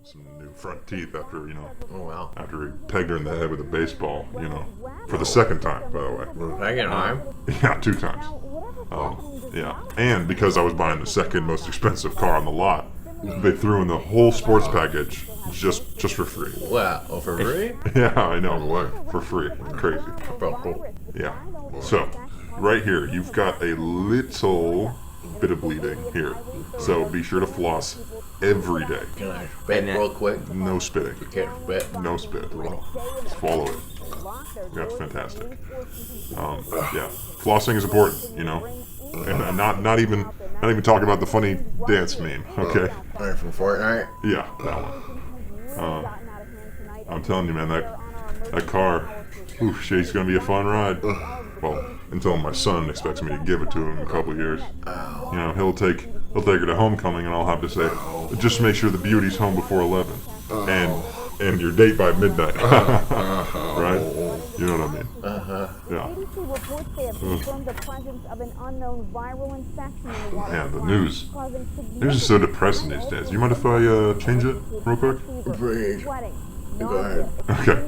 some new front teeth after Oh wow. after he pegged her in the head with a baseball, for the second time, by the way. Second time? Yeah, 2 times. Yeah, and because I was buying the second most expensive car on the lot, they threw in the whole sports package just for free. Wow, for free? Yeah, I know. For free. Crazy. Cool. Yeah. So, right here, you've got a little bit of bleeding here. So be sure to floss every day. Can I spit real quick? No spitting. You can't spit? No spit. Swallow it. That's fantastic. Yeah. Flossing is important, And not even talking about the funny dance meme, okay? Alright, from Fortnite? Yeah, that one. I'm telling you, man, that car, she's gonna be a fun ride. Well, until my son expects me to give it to him in a couple of years. He'll take her to homecoming, and I'll have to say, just make sure the beauty's home before 11, and your date by midnight, right? You know what I mean? Yeah. Man, the news is so depressing these days. You mind if I change it real quick? Please. Go ahead. Okay.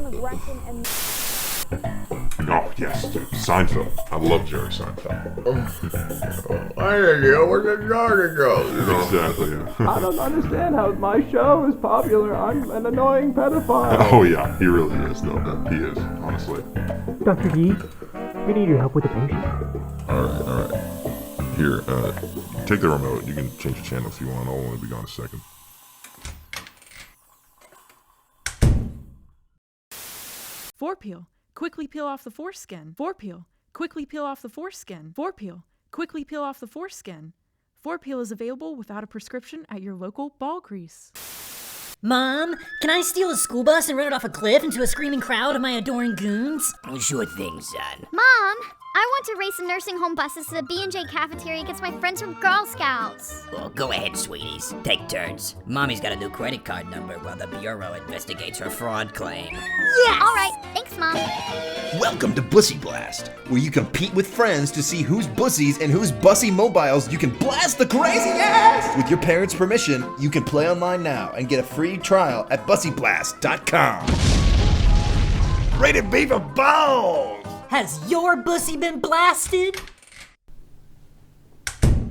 Oh, yes, dude. Seinfeld. I love Jerry Seinfeld. I didn't know where the garden goes. Exactly, yeah. I don't understand how my show is popular. I'm an annoying pedophile. Oh, yeah. He really is, though. He is, honestly. Dr. D, we need your help with the patient. All right. Here, take the remote. You can change the channel if you want. I'll only be gone a second. Forepeel. Quickly peel off the foreskin. Forepeel. Quickly peel off the foreskin. Forepeel. Quickly peel off the foreskin. Forepeel is available without a prescription at your local ball grease. Mom, can I steal a school bus and run it off a cliff into a screaming crowd of my adoring goons? Sure thing, son. Mom, I want to race the nursing home buses to the B&J cafeteria against my friends from Girl Scouts. Well, go ahead, sweeties. Take turns. Mommy's got a new credit card number while the Bureau investigates her fraud claim. Yes! All right, thanks, Mom. Welcome to Bussy Blast, where you compete with friends to see whose bussies and whose bussy mobiles you can blast the crazy ass! With your parents' permission, you can play online now and get a free trial at bussyblast.com. Rated B for balls! Has your bussy been blasted?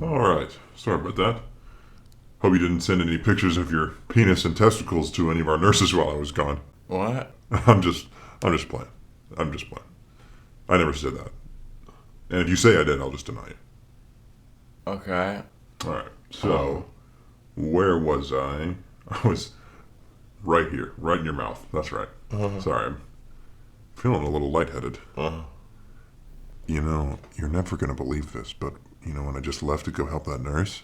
Alright, sorry about that. Hope you didn't send any pictures of your penis and testicles to any of our nurses while I was gone. What? I'm just playing. I never said that. And if you say I did, I'll just deny it. Okay. Alright, so, where was I? I was right here, right in your mouth. That's right. Sorry, I'm feeling a little lightheaded. You're never going to believe this, but, when I just left to go help that nurse,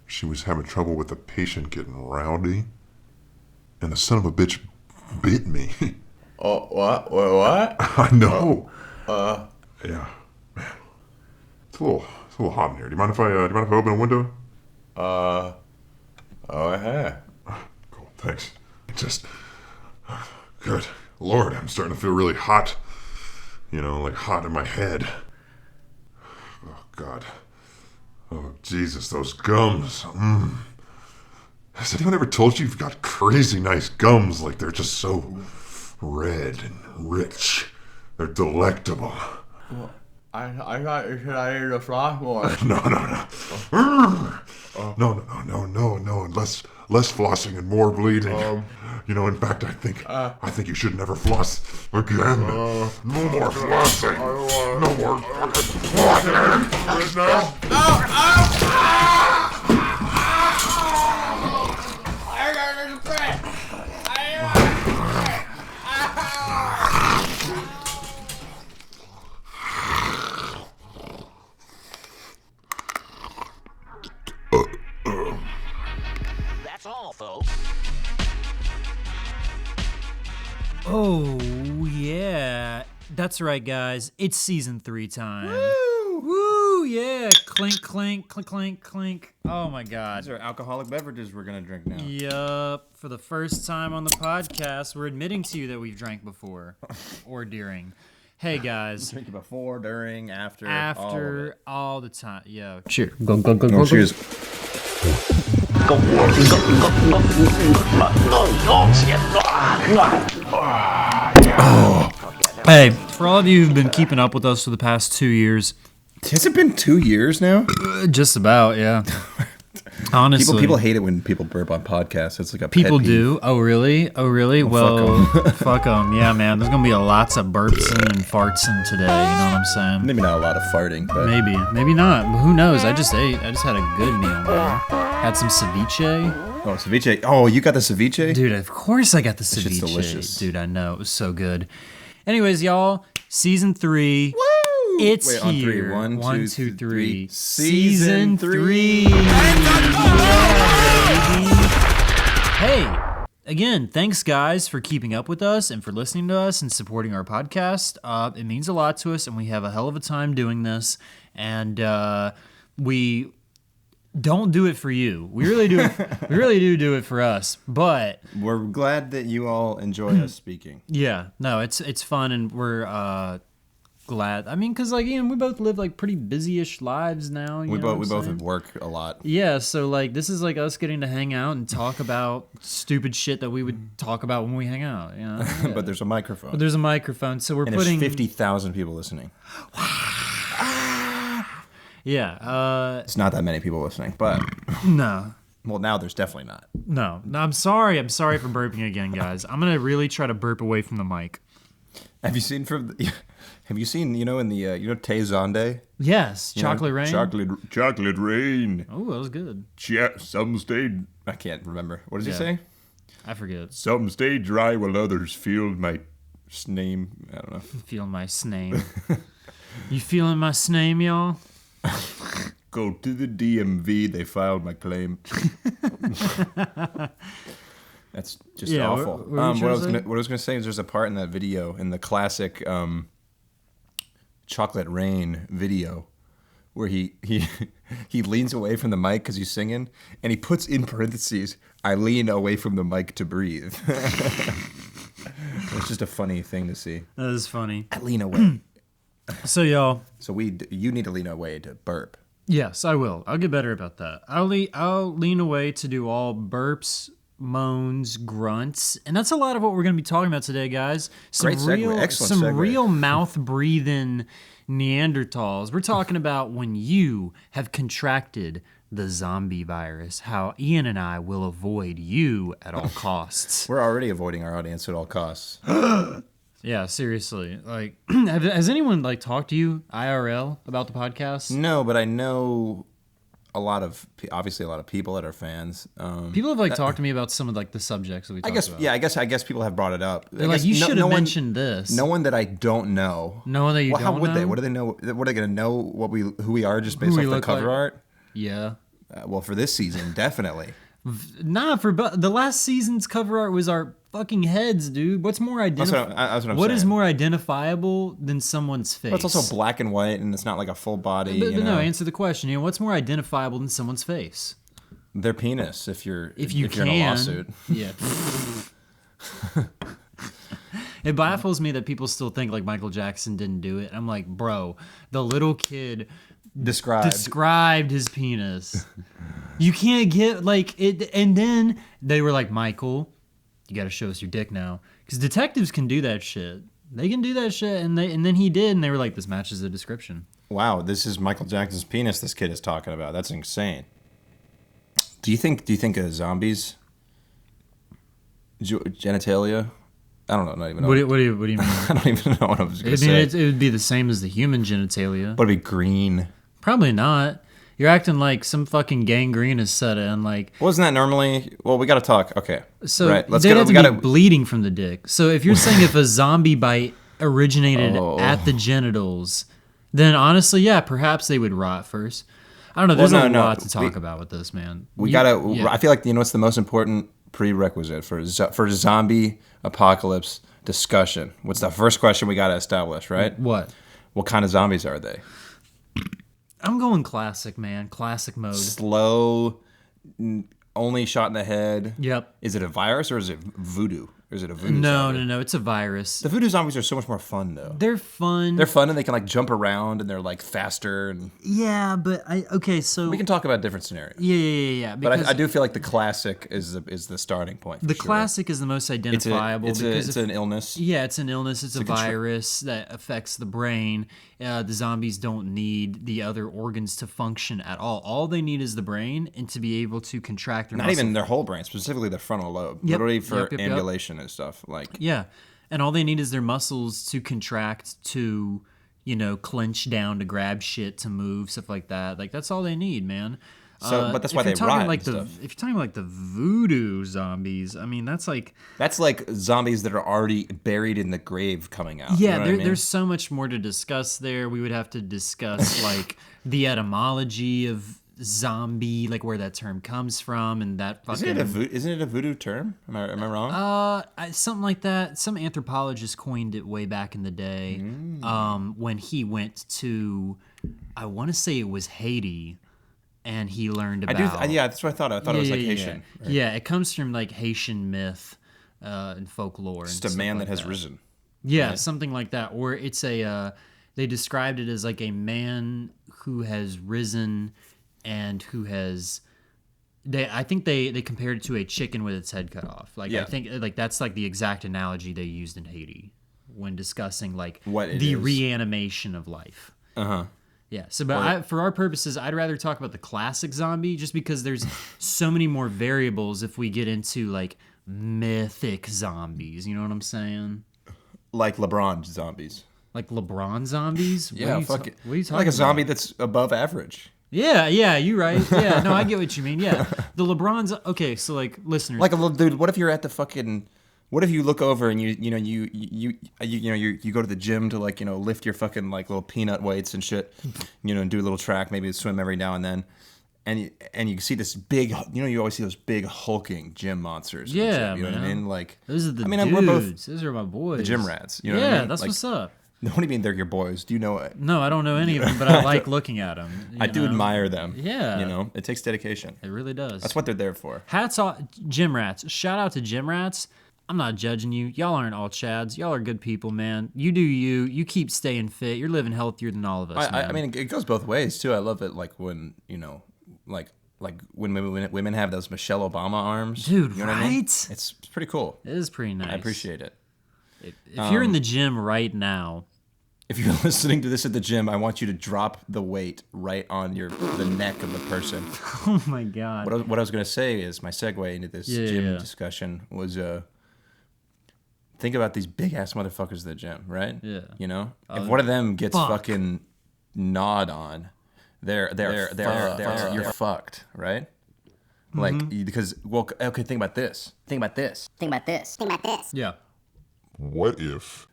she was having trouble with the patient getting rowdy, and the son of a bitch bit me. Oh, what? What? I know. Yeah, man. It's a little hot in here. Do you mind if I open a window? Oh, yeah. Cool, thanks. Just, good Lord, I'm starting to feel really hot. Like hot in my head. Oh, God. Oh, Jesus, those gums. Has anyone ever told you you've got crazy nice gums? Like, they're just so red and rich. They're delectable. Well, I thought you said I needed a floss more. No. No. Less flossing and more bleeding. In fact, I think you should never floss again. No more flossing. No more fucking flossing. Right now. I got this bread. That's all, folks. Oh, yeah. That's right, guys. It's season 3 time. Woo, yeah. Clink, clink, clink, clink, clink. Oh, my God. These are alcoholic beverages we're going to drink now. Yup. For the first time on the podcast, we're admitting to you that we've drank before. Or during. Hey, guys. Drink it before, during, after, After, all the time. Yo. Cheers. Go. Cheers. Hey, for all of you who've been keeping up with us for the past 2 years, Has it been 2 years now? just about, yeah. Honestly, People hate it when people burp on podcasts. It's like a people pet peeve. do. Oh, really? Oh, really? Well, fuck them. Yeah, man. There's gonna be lots of burps and farts in today. You know what I'm saying? Maybe not a lot of farting, but Maybe not. But who knows? I just ate. I just had a good meal, man. Had some ceviche. oh, ceviche. Oh, you got the ceviche? Dude, of course I got the ceviche. shit's delicious. Dude, I know. It was so good. Anyways, y'all, season 3. Woo! It's Wait, on here. three. One, two, three. Season 3. Hey, again, thanks guys for keeping up with us and for listening to us and supporting our podcast. It means a lot to us, and we have a hell of a time doing this. And we don't do it for you. We really do. We really do it for us. But We're glad that you all enjoy us speaking. yeah, no, it's fun, and we're glad. I mean, because like we both live like pretty busy-ish lives now. We both work a lot. Yeah, so like this is like us getting to hang out and talk about stupid shit that we would talk about when we hang out. You know? Yeah. But there's a microphone. But there's a microphone, so we're and putting there's 50,000 people listening. Yeah. It's not that many people listening, but No. well, now there's definitely not. No. I'm sorry. I'm sorry for burping again, guys. I'm gonna really try to burp away from the mic. Have you seen in the Tay Zonde? Yes. Chocolate rain. Chocolate rain. Oh, that was good. Some stay. I can't remember. What does he Yeah. say? I forget. Some stay dry while others feel my. Name. I don't know. Feeling my sname. You feeling my sname, y'all? Go to the DMV. They filed my claim. That's just Yeah, awful. what I was gonna say is there's a part in that video, in the classic Chocolate Rain video, where he leans away from the mic because he's singing, and he puts in parentheses, "I lean away from the mic to breathe." It's just a funny thing to see. That is funny. I lean away. So y'all. So you need to lean away to burp. Yes, I will. I'll get better about that. I'll lean away to do all burps, moans, grunts, and that's a lot of what we're going to be talking about today, guys. Great segue. Excellent segue. Real mouth breathing Neanderthals. We're talking about when you have contracted the zombie virus, how Ian and I will avoid you at all costs. We're already avoiding our audience at all costs. Yeah, seriously. Like, has anyone like talked to you IRL about the podcast? No, but I know obviously a lot of people that are fans. People have like talked to me about some of like the subjects that we talked about. Yeah, I guess people have brought it up. They're like, you should have mentioned this. No one that I don't know. No one that you don't know? How would they? What do they know? What are they going to know who we are just based off the cover art? Yeah. Well, for this season, definitely. Nah, the last season's cover art was our fucking heads, dude. What's more identifiable? That's what I'm What saying. is more identifiable than someone's face? But it's also black and white, and it's not like a full body. But no, answer the question. What's more identifiable than someone's face? Their penis. If you're can, in a lawsuit. Yeah. It baffles me that people still think like Michael Jackson didn't do it. I'm like, bro, the little kid described his penis. You can't get like it. And then they were like, Michael, you got to show us your dick now, because detectives can do that shit. They can do that shit, and then he did, and they were like, this matches the description. Wow, this is Michael Jackson's penis. This kid is talking about. That's insane. Do you think of zombies genitalia? I don't know. Not even. What do you mean? I don't even know what I was going to say. It would be the same as the human genitalia. But it'd be green. Probably not. You're acting like some fucking gangrene is set in. Like, wasn't that normally? Well, we got to talk. Okay. So right. Let's get. We got to bleeding from the dick. So if you're saying if a zombie bite originated at the genitals, then honestly, yeah, perhaps they would rot first. I don't know. There's a lot to talk about with this, man. I feel like what's the most important prerequisite for zombie apocalypse discussion? What's the first question we got to establish? Right. What kind of zombies are they? I'm going classic, man. Classic mode. Slow, only shot in the head. Yep. Is it a virus or is it voodoo? Or is it a voodoo zombie? No, it's a virus. The voodoo zombies are so much more fun, though. They're fun. They're fun, and they can like jump around, and they're like faster. And yeah, but so we can talk about different scenarios. Yeah. But I do feel like the classic is the starting point. The classic is the most identifiable. It's an illness. Yeah, it's an illness. It's a virus that affects the brain. The zombies don't need the other organs to function at all. All they need is the brain and to be able to contract their Not even their whole brain, specifically the frontal lobe. Literally for ambulation and stuff. Yeah, and all they need is their muscles to contract to, clench down to grab shit, to move, stuff like that. Like, that's all they need, man. So, but that's why they rot and stuff. If you're talking like the voodoo zombies, I mean, that's like zombies that are already buried in the grave coming out. Yeah, there's so much more to discuss there. We would have to discuss like the etymology of zombie, like where that term comes from, and that fucking isn't it a voodoo term? Am I wrong? Something like that. Some anthropologist coined it way back in the day. When he went to, I want to say it was Haiti. And he learned about... Yeah, that's what I thought. I thought it was like Haitian. Right? Yeah, it comes from like Haitian myth and folklore. Just a man that has risen. Yeah, right? Something like that. Or it's they described it as like a man who has risen and who has... I think they compared it to a chicken with its head cut off. Like, I think like that's like the exact analogy they used in Haiti when discussing like the reanimation of life. Uh-huh. Yeah, so but for our purposes, I'd rather talk about the classic zombie just because there's so many more variables if we get into like mythic zombies. You know what I'm saying? Like LeBron zombies. Like LeBron zombies? Yeah, fuck it. What are you talking about? Like a zombie that's above average. Yeah, you're right. Yeah, no, I get what you mean. Yeah, the LeBron's okay. So like, listeners, like a little dude. What if you're at the fucking? What if you look over and you go to the gym to like lift your fucking like little peanut weights and shit, and do a little track, maybe swim every now and then, and you see this big, you always see those big hulking gym monsters. Yeah, you know what I mean? Like those are the dudes. We're both, those are my boys. The gym rats. You know yeah, what I mean? That's like, what's up. What do you mean they're your boys? Do you know it? No, I don't know any of them, but I like looking at them. I do admire them. Yeah. It takes dedication. It really does. That's what they're there for. Hats off, gym rats. Shout out to gym rats. I'm not judging you. Y'all aren't all chads. Y'all are good people, man. You do you. You keep staying fit. You're living healthier than all of us, man. I mean, it goes both ways, too. I love it, like, when, like when women have those Michelle Obama arms. Dude, you know right? What I mean? It's pretty cool. It is pretty nice. I appreciate it. If you're in the gym right now... If you're listening to this at the gym, I want you to drop the weight right on the neck of the person. Oh, my God. What I was going to say is, my segue into this gym discussion was... think about these big ass motherfuckers at the gym, right? Yeah. If one of them gets fucking gnawed on, you're fucked, right? Mm-hmm. Like because okay, think about this. Yeah. What if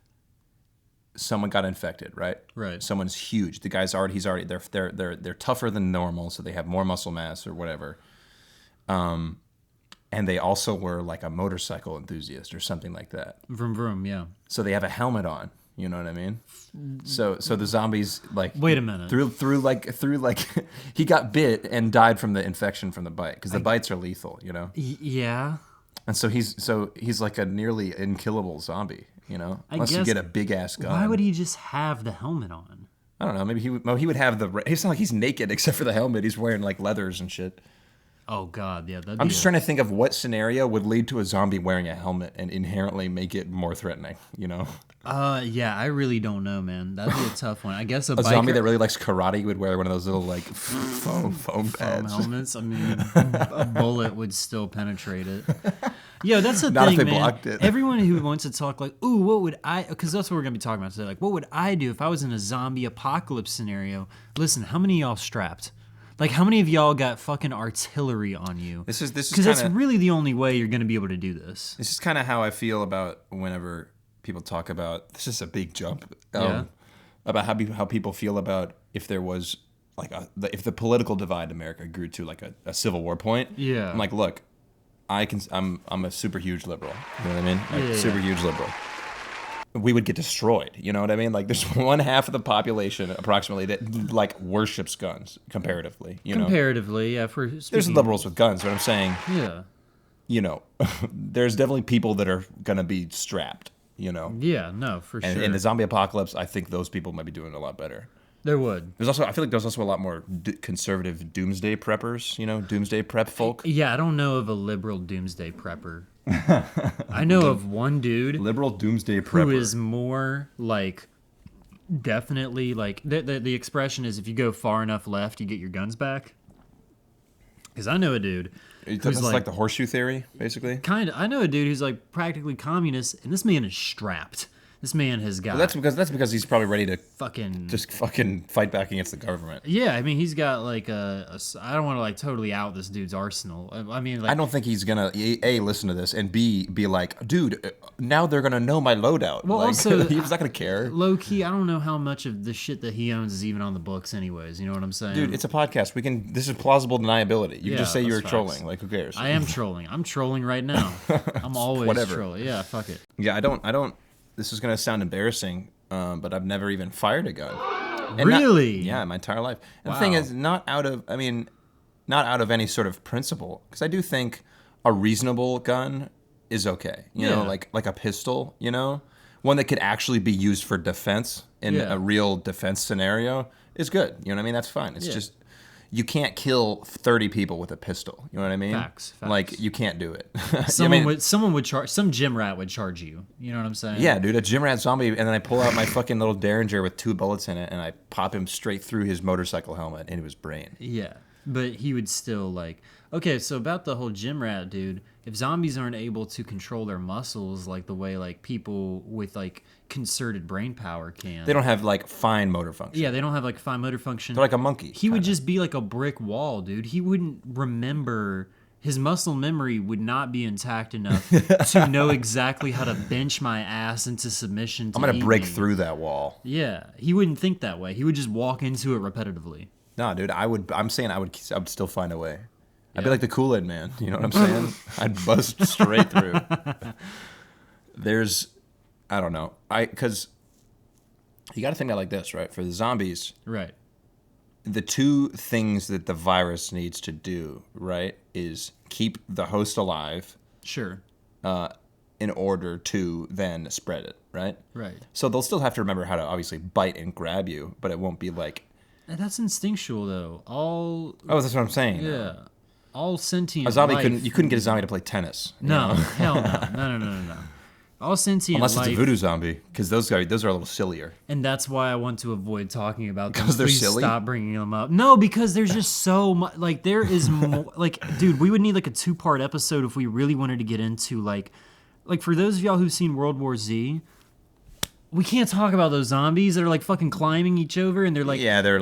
someone got infected, right? Right. Someone's huge. The guy's they're tougher than normal, so they have more muscle mass or whatever. And they also were like a motorcycle enthusiast or something like that. Vroom vroom, yeah. So they have a helmet on. You know what I mean? So the zombies like wait a minute through like he got bit and died from the infection from the bite because the bites are lethal. Yeah. And so he's like a nearly unkillable zombie. Unless you get a big ass gun. Why would he just have the helmet on? I don't know. Maybe he would have the. It's not like he's naked except for the helmet. He's wearing like leathers and shit. Oh God, yeah. I'm just trying to think of what scenario would lead to a zombie wearing a helmet and inherently make it more threatening. Yeah, I really don't know, man. That'd be a tough one. I guess a zombie that really likes karate would wear one of those little like foam pads. Helmets. I mean, a bullet would still penetrate it. Yo, that's the Not thing, if they man. blocked it. Everyone who wants to talk like, ooh, what would I? Because that's what we're gonna be talking about today. Like, what would I do if I was in a zombie apocalypse scenario? Listen, how many of y'all strapped? Like, how many of y'all got fucking artillery on you? This is because that's really the only way you're gonna be able to do this. This is kind of how I feel about whenever people talk about. This is a big jump. About how people feel about if there was like if the political divide in America grew to like a civil war point. Yeah. I'm like, look, I'm a super huge liberal. You know what I mean? Like, super huge liberal. We would get destroyed. You know what I mean? Like there's one half of the population approximately that like worships guns comparatively. Comparatively, yeah. There's liberals with guns, but I'm saying. Yeah. you know, there's definitely people that are gonna be strapped. You know. Yeah, no, for And sure. in the zombie apocalypse, I think those people might be doing a lot better. There would. I feel like there's also a lot more conservative doomsday preppers, you know, doomsday prep folk. Yeah, I don't know of a liberal doomsday prepper. I know of one dude. Liberal doomsday prepper. Who is more like, definitely like, the expression is if you go far enough left, you get your guns back. Because I know a dude. That's like the horseshoe theory, basically? Kind of. I know a dude who's like practically communist, and this man is strapped. This man has got. Well, that's because he's probably ready to fucking fight back against the government. Yeah, I mean he's got like I don't want to like totally out this dude's arsenal. I mean, like, I don't think he's gonna A, listen to this, and B, be like, dude, now they're gonna know my loadout. Well, like, also he's not gonna care. Low key, I don't know how much of the shit that he owns is even on the books, anyways. You know what I'm saying? Dude, it's a podcast. This is plausible deniability. You can just say you were that's trolling. facts. Like, who cares? I am trolling. I'm trolling right now. I'm always Whatever. trolling. Yeah, fuck it. Yeah, I don't. This is gonna sound embarrassing, but I've never even fired a gun. And Really? Yeah, my entire life. And Wow. the thing is, not out of any sort of principle, because I do think a reasonable gun is okay. You know, Yeah. like a pistol. You know, one that could actually be used for defense in Yeah. a real defense scenario is good. You know what I mean? That's fine. It's Yeah. just. You can't kill 30 people with a pistol. You know what I mean? Facts. Like, you can't do it. Someone would charge. Some gym rat would charge you. You know what I'm saying? Yeah, dude, a gym rat zombie, and then I pull out my fucking little Derringer with 2 bullets in it, and I pop him straight through his motorcycle helmet into his brain. Yeah, but he would still like. Okay, so about the whole gym rat dude, if zombies aren't able to control their muscles like the way like people with like concerted brain power can, They don't have, like, fine motor function. Yeah, they don't have like fine motor function. They're like a monkey. He would just be like a brick wall, dude. He wouldn't remember. His muscle memory would not be intact enough to know exactly how to bench my ass into submission. I'm going to break me. through that wall. Yeah, he wouldn't think that way. He would just walk into it repetitively. No, dude, I'm saying I would still find a way. I'd be like the Kool-Aid man. You know what I'm saying? I'd bust straight through. I don't know. Because you got to think about it like this, right? For the zombies, right? The 2 things that the virus needs to do, right, is keep the host alive. Sure. In order to then spread it, right? Right. So they'll still have to remember how to obviously bite and grab you, but it won't be like. That's instinctual, though. Oh, that's what I'm saying. Yeah. All sentient. A zombie life. you couldn't get a zombie to play tennis. No, you know? hell no. No. All sentient Unless life. it's a voodoo zombie, because those are a little sillier. And that's why I want to avoid talking about them. Because they're Please silly? stop bringing them up. No, because there's just so much. Like, there is more. Like, dude, we would need like a 2-part episode if we really wanted to get into like for those of y'all who've seen World War Z. We can't talk about those zombies that are like fucking climbing each other, and they're like, yeah, they're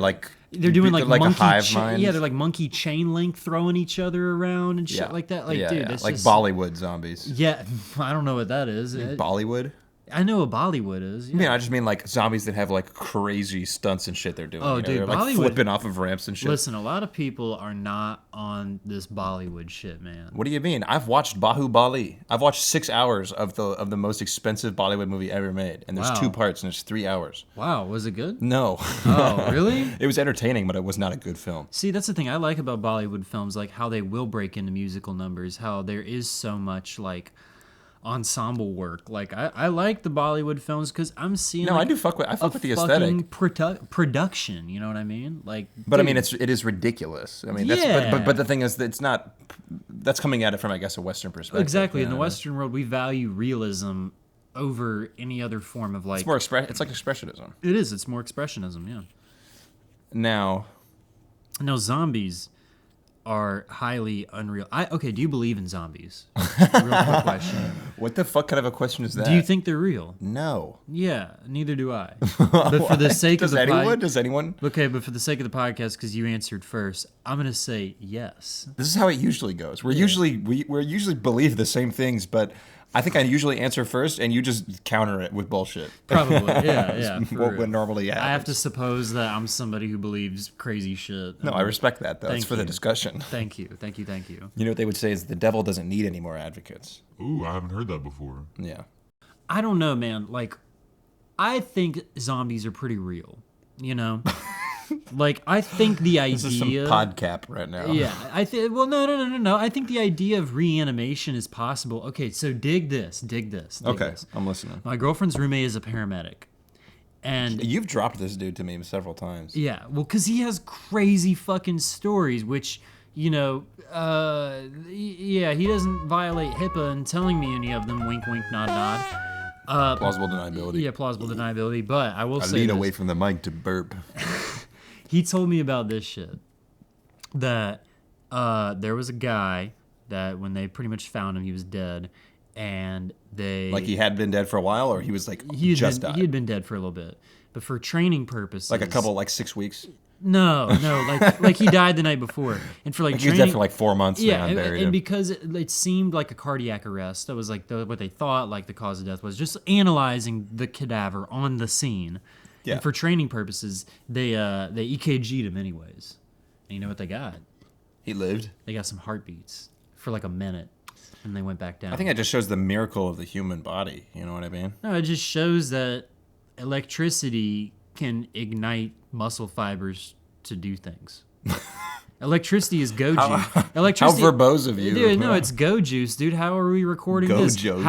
doing like a monkey hive mind. yeah, they're like monkey chain link throwing each other around and shit like that. Like, dude, that's like just, Bollywood zombies. Yeah, I don't know what that is. Bollywood? I know what Bollywood is. Yeah. I just mean like zombies that have like crazy stunts and shit they're doing. Oh, you know? dude, they're like Bollywood- flipping off of ramps and shit. Listen, a lot of people are not on this Bollywood shit, man. What do you mean? I've watched Bahubali. I've watched 6 hours of the most expensive Bollywood movie ever made, and there's Wow. 2 parts, and it's 3 hours. Wow, was it good? No. Oh, really? It was entertaining, but it was not a good film. See, that's the thing I like about Bollywood films, like how they will break into musical numbers, how there is so much like ensemble work. Like I like the Bollywood films because I'm seeing. No, like, I do fuck with the fucking aesthetic. Production. You know what I mean? Like, But dude, I mean, it is ridiculous. I mean, Yeah. but the thing is, that it's not. That's coming at it from, I guess, a Western perspective. exactly in you the know? Western world we value realism over any other form of like. It's more It's like expressionism. It is. It's more expressionism. Yeah. Now, zombies are highly unreal. Okay, do you believe in zombies? Real quick question. what the fuck kind of a question is that? Do you think they're real? No. Yeah, neither do I. But for the sake of the Does anyone? Okay, but for the sake of the podcast, because you answered first, I'm gonna say yes. This is how it usually goes. We usually believe the same things, but I think I usually answer first, and you just counter it with bullshit. Probably, yeah. What normally happens. I have to suppose that I'm somebody who believes crazy shit. No, I respect that, though. It's for the discussion. Thank you. You know what they would say is the devil doesn't need any more advocates. Ooh, I haven't heard that before. Yeah. I don't know, man. Like, I think zombies are pretty real. You know, Like, I think the idea... This is some podcap right now. Yeah, well, no. I think the idea of reanimation is possible. Okay, so dig this. Okay, I'm listening. My girlfriend's roommate is a paramedic. And you've dropped this dude to me several times. Yeah, well, because he has crazy fucking stories, which, you know, yeah, he doesn't violate HIPAA in telling me any of them, wink, wink, nod, nod. Plausible deniability. Yeah, plausible deniability, but I will say lean this. away from the mic to burp. He told me about this shit, that there was a guy that when they pretty much found him, he was dead, and they... Like he had been dead for a while, or he was like died? He had been dead for a little bit, but for training purposes... Like a couple, like 6 weeks? No, like he died the night before, and for like he was dead for like 4 months. Yeah, and because it seemed like a cardiac arrest, that was like what they thought like the cause of death was, just analyzing the cadaver on the scene. Yeah. And for training purposes, they EKG'd him anyways. And you know what they got? He lived. They got some heartbeats for like a minute, and they went back down. I think that just shows the miracle of the human body. You know what I mean? No, it just shows that electricity can ignite muscle fibers to do things. Electricity is go juice. Electricity. How verbose of you. Dude, no, it's go juice, dude. How are we recording this? Juice.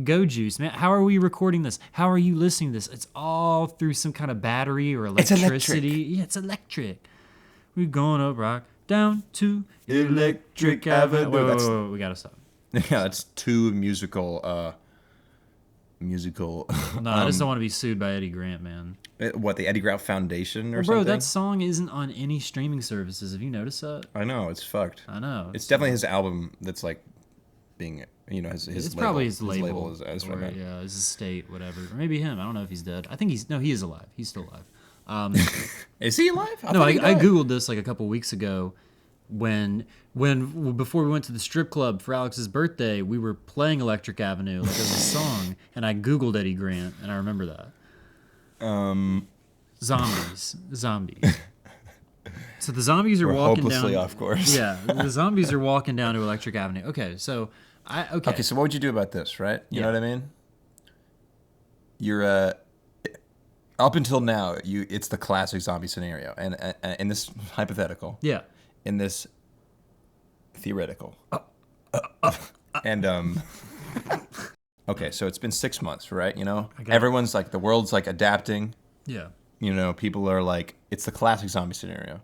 Go juice, man. How are we recording this? How are you listening to this? It's all through some kind of battery or electricity. It's electric. Yeah, it's electric. We're going up rock down to Electric Avenue. Wait, we gotta stop. Yeah, that's too musical. No, I just don't want to be sued by Eddie Grant, man. What, the Eddie Grant Foundation or something? Bro, that song isn't on any streaming services. Have you noticed that? I know, it's fucked. I know. It's definitely his album that's like being, you know, his it's label. Probably his label. His label or, yeah, his estate, whatever. Or maybe him. I don't know if he's dead. I think he is alive. He's still alive. Is he alive? I Googled this like a couple weeks ago. When before we went to the strip club for Alex's birthday, we were playing Electric Avenue like as a song, and I Googled Eddie Grant, and I remember that. Zombies. So the zombies are walking hopelessly down. Off course. Yeah, the zombies are walking down to Electric Avenue. Okay, so Okay, so what would you do about this, right? You know what I mean? You're up until now, it's the classic zombie scenario, and in this hypothetical. Yeah. In this theoretical. And okay, so it's been 6 months, right? You know, everyone's like, the world's like adapting. Yeah. You know, people are like, it's the classic zombie scenario.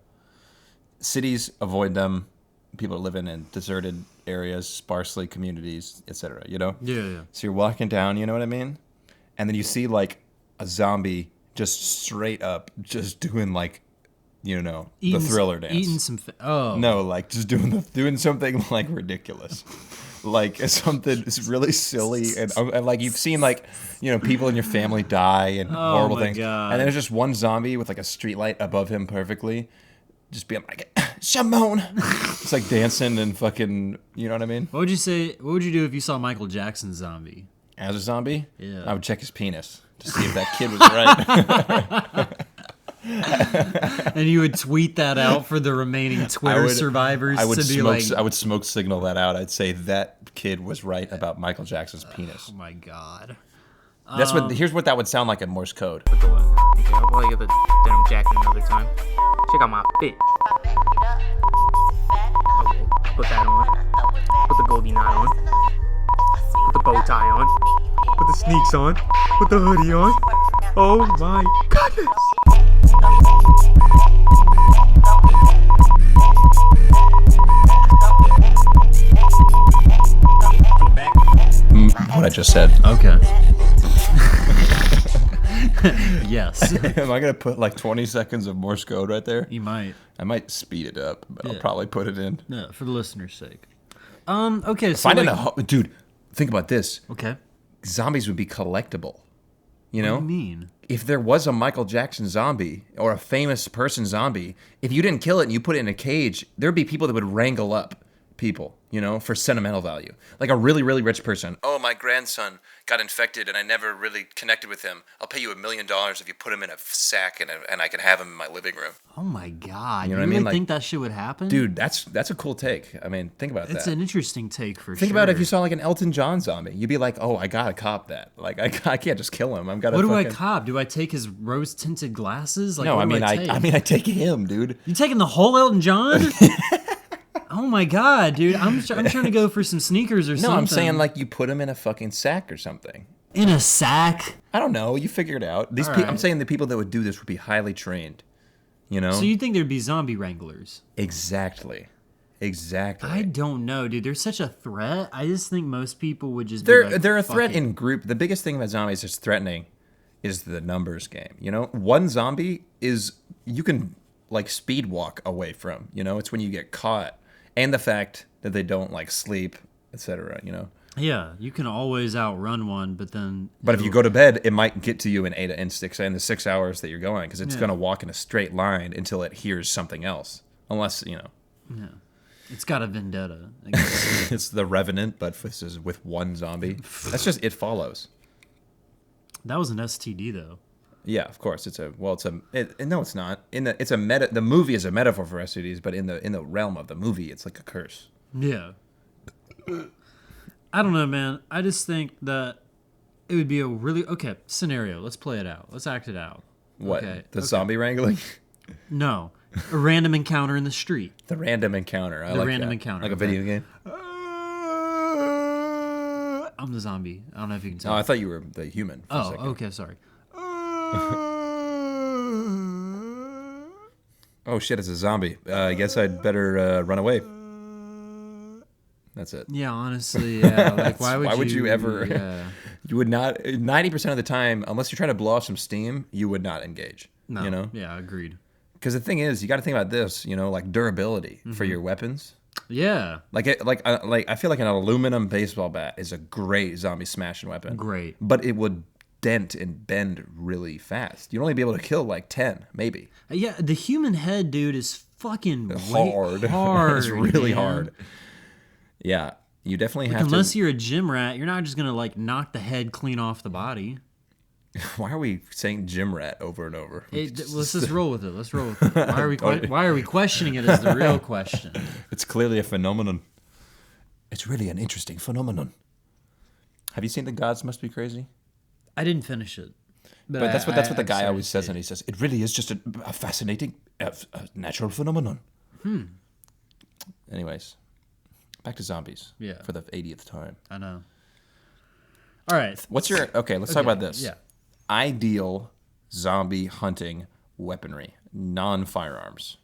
Cities avoid them. People are living in deserted areas, sparsely communities, etc. You know. Yeah. So you're walking down, you know what I mean? And then you see like a zombie just straight up, just doing like, you know, the Thriller dance. Eating some... No, like just doing something like ridiculous. Like something really silly. And like you've seen like, you know, people in your family die and horrible things. God. And there's just one zombie with like a streetlight above him perfectly. Just being like, Shimon. It's like dancing and fucking, you know what I mean? What would you say? What would you do if you saw Michael Jackson's zombie? As a zombie? Yeah. I would check his penis to see if that kid was right. And you would tweet that out for the remaining Twitter survivors to be like... I would smoke signal that out. I'd say that kid was right about Michael Jackson's penis. Oh my God. That's here's what that would sound like in Morse code. Okay, I'll call you the denim jacket another time. Check out my fit. Okay, put that on. Put the Goldie knot on. Put the bow tie on. Put the sneaks on. Put the hoodie on. Oh my goodness! What I just said. Okay. Yes. Am I going to put like 20 seconds of Morse code right there? You might. I might speed it up, but I'll probably put it in. No, for the listener's sake. Okay, so dude, think about this. Okay. Zombies would be collectible. You know? What do you mean? If there was a Michael Jackson zombie or a famous person zombie, if you didn't kill it and you put it in a cage, there'd be people that would wrangle up people, you know, for sentimental value. Like a really, really rich person. Oh, my grandson got infected and I never really connected with him. I'll pay you $1 million if you put him in a sack and I can have him in my living room. Oh my God. You know what I really mean? Like, think that shit would happen? Dude, that's a cool take. I mean, think about that. It's an interesting take for sure. Think about if you saw like an Elton John zombie. You'd be like, oh, I gotta cop that. Like, I can't just kill him. I'm gotta. What do I cop? Do I take his rose-tinted glasses? Like, no, what I mean, do I take? I mean, I take him, dude. You taking the whole Elton John? Oh my God, dude! I'm trying to go for some sneakers or something. No, I'm saying like you put him in a fucking sack or something. In a sack? I don't know. You figure it out. These I'm saying the people that would do this would be highly trained. You know. So you think there'd be zombie wranglers? Exactly. I don't know, dude. They're such a threat. I just think most people would just. They're a threat in group. The biggest thing about zombies that's threatening is the numbers game. You know, one zombie is you can like speed walk away from. You know, it's when you get caught. And the fact that they don't like sleep, etc. You know. Yeah, you can always outrun one, but then. But if you go to bed, it might get to you in the 6 hours that you're going, because it's gonna walk in a straight line until it hears something else, unless you know. Yeah, it's got a vendetta. I guess. It's the Revenant, but with one zombie. That's just It Follows. That was an STD though. Yeah, of course. No, it's not. The movie is a metaphor for STDs, but in the realm of the movie, it's like a curse. Yeah. I don't know, man. I just think that it would be a really scenario. Let's play it out. Let's act it out. What? Zombie wrangling? No, a random encounter in the street. The random encounter. I the like random that. encounter, like a video game. I'm the zombie. I don't know if you can tell. Oh, I thought you were the human. For a second. Okay, sorry. Oh shit! It's a zombie. I guess I'd better run away. That's it. Yeah, honestly, yeah. Like, why would you ever? Yeah. You would not. 90% of the time, unless you're trying to blow off some steam, you would not engage. No. You know. Yeah, agreed. Because the thing is, you got to think about this. You know, like durability for your weapons. Yeah. Like I feel like an aluminum baseball bat is a great zombie smashing weapon. Great. But it would dent and bend really fast. You'd only be able to kill like 10, maybe. Yeah, the human head, dude, is fucking hard. It's really hard. Yeah, you definitely have unless you're a gym rat, you're not just gonna like knock the head clean off the body. Why are we saying gym rat over and over? Let's just roll with it. Let's roll with it. Why are we questioning it as the real question? It's clearly a phenomenon. It's really an interesting phenomenon. Have you seen The Gods Must Be Crazy? I didn't finish it. But that's what the guy always says, and he says, it really is just a fascinating natural phenomenon. Anyways, back to zombies. Yeah. For the 80th time. I know. All right. Let's talk about this. Yeah. Ideal zombie hunting weaponry, non-firearms.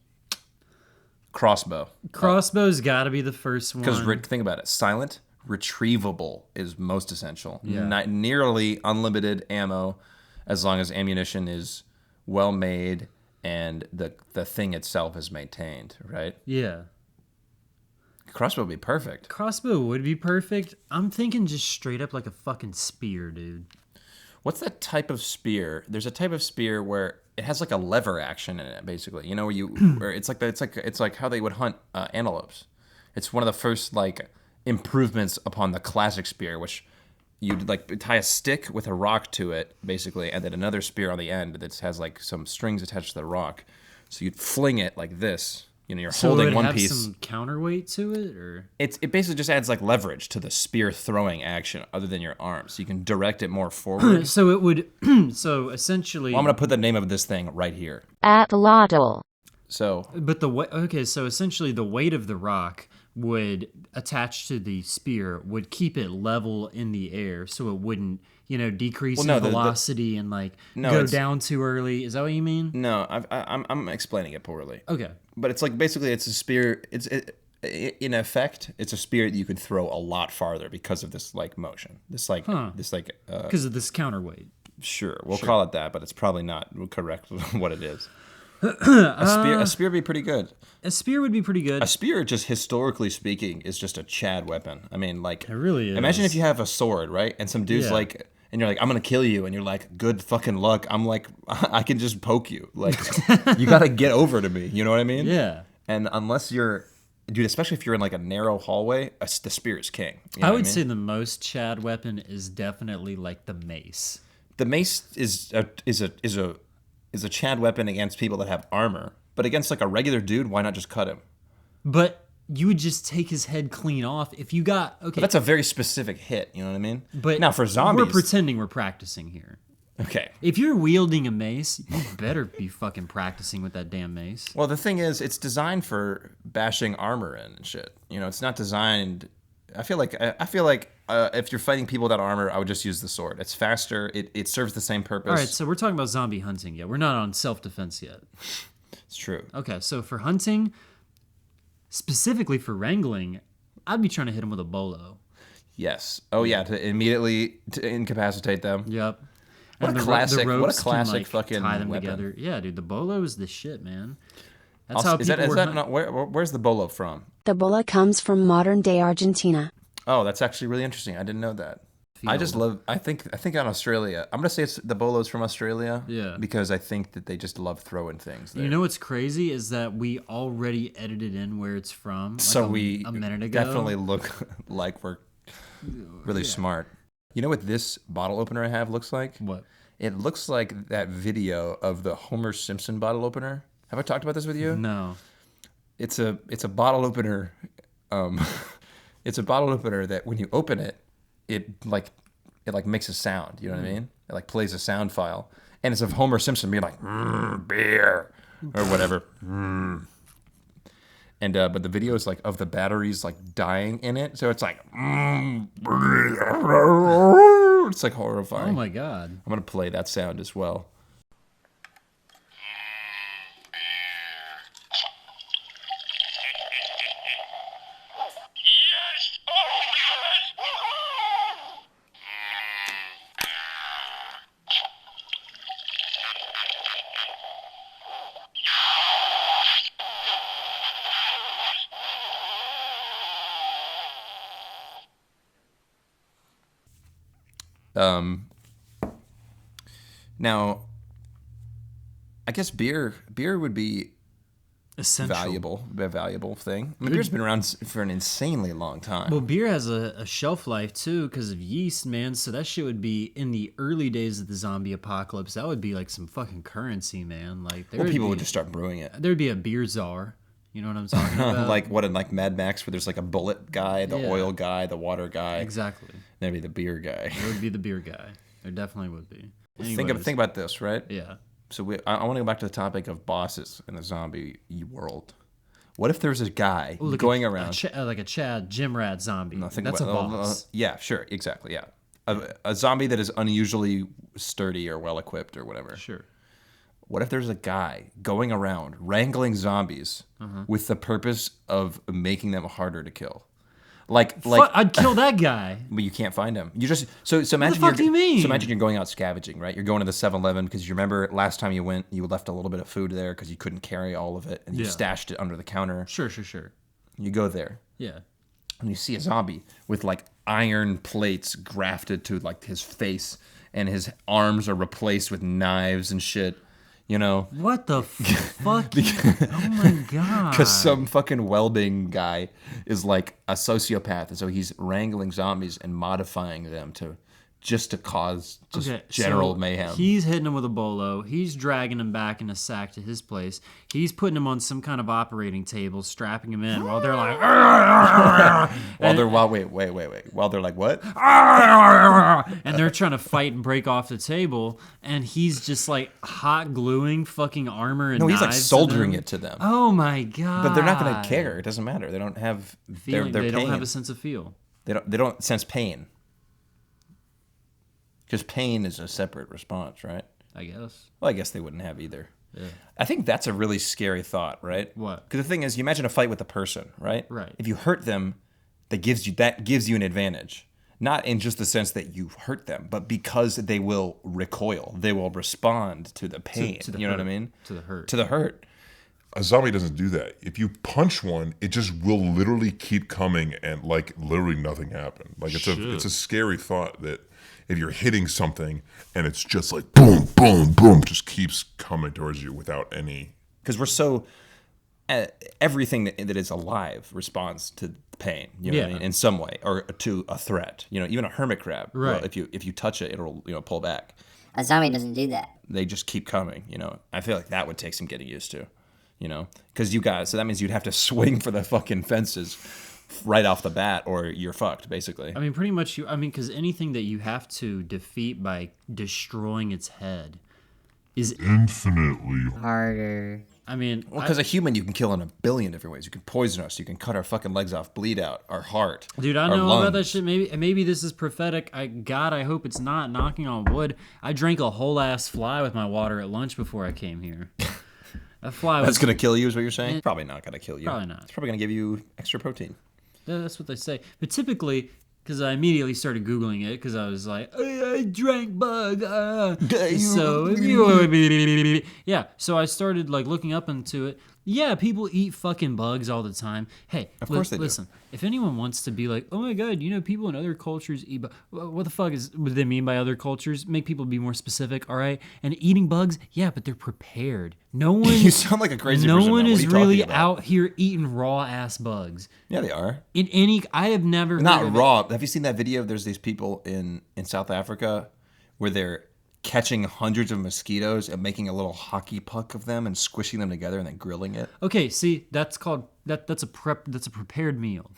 Crossbow. Crossbow's got to be the first one. Because think about it. Silent, retrievable is most essential. Yeah. Not nearly unlimited ammo, as long as ammunition is well made and the thing itself is maintained, right? Yeah. Crossbow would be perfect. Crossbow would be perfect. I'm thinking just straight up like a fucking spear, dude. What's that type of spear? There's a type of spear where it has like a lever action in it, basically. You know, where it's like how they would hunt antelopes. It's one of the first like improvements upon the classic spear, which you'd like tie a stick with a rock to it, basically, and then another spear on the end that has like some strings attached to the rock. So you'd fling it like this. You know, you're holding one piece. Some counterweight to it, or it basically just adds like leverage to the spear throwing action, other than your arm, so you can direct it more forward. So it would. So essentially, well, I'm gonna put the name of this thing right here. Atlatl. So, but so essentially, the weight of the rock would attach to the spear would keep it level in the air, so it wouldn't, decrease in velocity and go down too early. Is that what you mean? No, I'm explaining it poorly. Okay. But it's like basically it's a spear. In effect, it's a spear that you could throw a lot farther because of this like motion. Because of this counterweight. Sure, we'll call it that, but it's probably not correct what it is. A spear would be pretty good. A spear would be pretty good. A spear, just historically speaking, is just a Chad weapon. I mean, like, it really is. Imagine if you have a sword, right? And some dude's like, and you're like, I'm gonna kill you, and you're like, good fucking luck. I'm like, I can just poke you. Like, you gotta get over to me. You know what I mean? Yeah. And unless you're dude, especially if you're in like a narrow hallway, the spear is king. You know I what would mean? say the most Chad weapon is definitely like the mace. The mace is a Chad weapon against people that have armor, but against like a regular dude, why not just cut him? But you would just take his head clean off if you got okay. But that's a very specific hit. You know what I mean? But now for zombies, we're pretending we're practicing here. Okay. If you're wielding a mace, you better be fucking practicing with that damn mace. Well, the thing is, it's designed for bashing armor in and shit. You know, it's not designed. I feel like if you're fighting people without armor, I would just use the sword. It's faster. It serves the same purpose. All right, so we're talking about zombie hunting yet. We're not on self-defense yet. It's true. Okay, so for hunting, specifically for wrangling, I'd be trying to hit them with a bolo. Yes. Oh yeah, to immediately incapacitate them. Yep. What And a classic! What a ropes classic can, like, fucking tie them weapon. together. Yeah, dude, the bolo is the shit, man. That's Also, how is people were that not where's the bolo from? The bola comes from modern-day Argentina. Oh, that's actually really interesting. I didn't know that. I just love. I think on Australia. I'm gonna say it's the bolo's from Australia. Yeah. Because I think that they just love throwing things there. You know what's crazy is that we already edited in where it's from. Like so a minute ago. Definitely look like we're really smart. You know what this bottle opener I have looks like? What? It looks like that video of the Homer Simpson bottle opener. Have I talked about this with you? No. It's a bottle opener. It's a bottle opener that when you open it, it makes a sound. You know what I mean? It like plays a sound file, and it's of Homer Simpson being like beer or whatever. And but the video is like of the batteries like dying in it, so it's like it's like horrifying. Oh my god! I'm gonna play that sound as well. Now, I guess beer would be essential, a valuable thing. I mean, beer's been around for an insanely long time. Well, beer has a shelf life too because of yeast, man. So that shit would be in the early days of the zombie apocalypse. That would be like some fucking currency, man. Like, people would just start brewing it. There'd be a beer czar. You know what I'm talking about? Like what in like Mad Max, where there's like a bullet guy, the oil guy, the water guy. Exactly. Maybe the beer guy. There would be the beer guy. There definitely would be. Think about this, right? Yeah. So I want to go back to the topic of bosses in the zombie world. What if there's a guy going around like a Chad Gym Rat zombie? No, That's a boss. Yeah, sure, exactly, yeah. A zombie that is unusually sturdy or well equipped or whatever. Sure. What if there's a guy going around wrangling zombies with the purpose of making them harder to kill? Like I'd kill that guy. But you can't find him. You just so imagine. What the fuck do you mean? So imagine you're going out scavenging, right? You're going to the 7-Eleven because you remember last time you went, you left a little bit of food there because you couldn't carry all of it, and you stashed it under the counter. Sure. You go there. Yeah. And you see a zombie with like iron plates grafted to like his face, and his arms are replaced with knives and shit. You know what the fuck? Oh my god! Because some fucking welding guy is like a sociopath, and so he's wrangling zombies and modifying them to cause general mayhem. He's hitting him with a bolo. He's dragging him back in a sack to his place. He's putting him on some kind of operating table, strapping him in while they're like, while they're like what? And they're trying to fight and break off the table, and he's just like hot gluing fucking armor and he's like knives soldering it to them. Oh my god! But they're not going to care. It doesn't matter. They don't have feeling. They don't have a sense of feel. They don't sense pain. Because pain is a separate response, right? I guess. Well, I guess they wouldn't have either. Yeah. I think that's a really scary thought, right? What? Because the thing is, you imagine a fight with a person, right? Right. If you hurt them, that gives you an advantage. Not in just the sense that you hurt them, but because they will recoil. They will respond to the pain. To the you know hurt. what I mean? To the hurt. To the hurt. A zombie doesn't do that. If you punch one, it just will literally keep coming, and like literally nothing happened. Like it's a scary thought that if you're hitting something and it's just like boom, boom, boom, just keeps coming towards you without any. Because we're so everything that is alive responds to pain, you know what I mean? In some way, or to a threat. You know, even a hermit crab. Right. Well, if you touch it, it'll pull back. A zombie doesn't do that. They just keep coming. You know, I feel like that would take some getting used to. You know, because so that means you'd have to swing for the fucking fences right off the bat, or you're fucked, basically. I mean, pretty much. Because anything that you have to defeat by destroying its head is infinitely harder. I mean, because a human you can kill in a billion different ways. You can poison us. You can cut our fucking legs off, bleed out our heart. Dude, I our know lungs. about that shit. Maybe this is prophetic. I hope it's not. Knocking on wood. I drank a whole ass fly with my water at lunch before I came here. That fly was... That's gonna kill you, is what you're saying? Probably not gonna kill you. Probably not. It's probably gonna give you extra protein. Yeah, that's what they say. But typically, because I immediately started Googling it, because I was like, I drank bug. Yeah, so I started like looking up into it. Yeah, people eat fucking bugs all the time. Hey, of course they do. Listen, if anyone wants to be like, oh my god, people in other cultures eat bugs. What the fuck what do they mean by other cultures? Make people be more specific, all right? And eating bugs, yeah, but they're prepared. No one. You sound like a crazy no person. one now. is really out here eating raw ass bugs. Yeah, they are. I have never. Not raw. Have you seen that video? There's these people in South Africa where they're catching hundreds of mosquitoes and making a little hockey puck of them and squishing them together and then grilling it. Okay, see, that's called that's a prepared meal.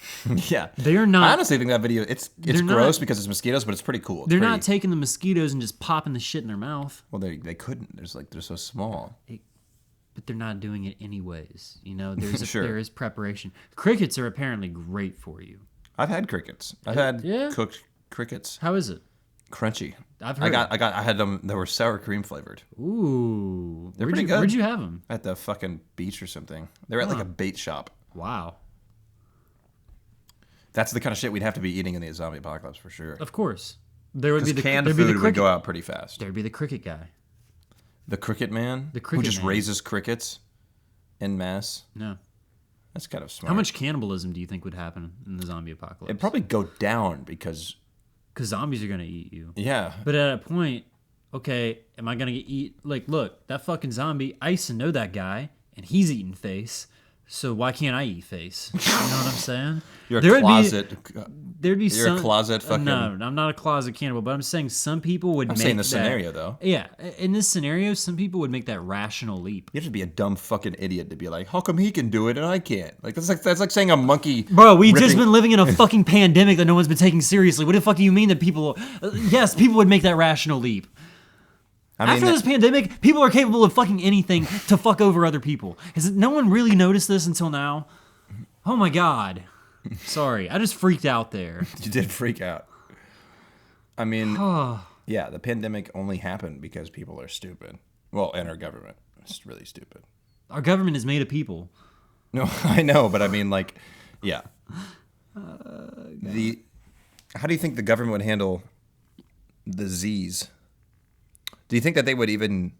Yeah. They're not. I honestly think that video it's gross because it's mosquitoes, but it's pretty cool. They're not taking the mosquitoes and just popping the shit in their mouth. Well, they couldn't. They're so small. But they're not doing it anyways. There's Sure. there is preparation. Crickets are apparently great for you. I've had crickets. I've had cooked crickets. How is it? Crunchy. I've heard. I had them. They were sour cream flavored. Ooh, they're pretty good. Where'd you have them? At the fucking beach or something. They're at like a bait shop. Wow. That's the kind of shit we'd have to be eating in the zombie apocalypse for sure. Of course, there would be the canned food would go out pretty fast. There'd be the cricket guy. The cricket man. Who just raises crickets en masse. No. That's kind of smart. How much cannibalism do you think would happen in the zombie apocalypse? It'd probably go down because zombies are gonna eat you. Yeah. But at a point, okay, am I gonna eat? Like, look, that fucking zombie. I used to know that guy, and he's eating face. So why can't I eat face? You know what I'm saying? You're a closet. You're a closet fucking. No, I'm not a closet cannibal, but I'm saying some people would. I'm saying the scenario though. Yeah, in this scenario, some people would make that rational leap. You have to be a dumb fucking idiot to be like, how come he can do it and I can't? Like that's like saying a monkey. Bro, we've just been living in a fucking pandemic that no one's been taking seriously. What the fuck do you mean that people? Yes, people would make that rational leap. After this pandemic, people are capable of fucking anything to fuck over other people. Has no one really noticed this until now? Oh my god. Sorry, I just freaked out there. You did freak out. I mean, yeah, the pandemic only happened because people are stupid. Well, and our government is really stupid. Our government is made of people. No, I know, but I mean, like, yeah. How do you think the government would handle the Z's? Do you think that they would even?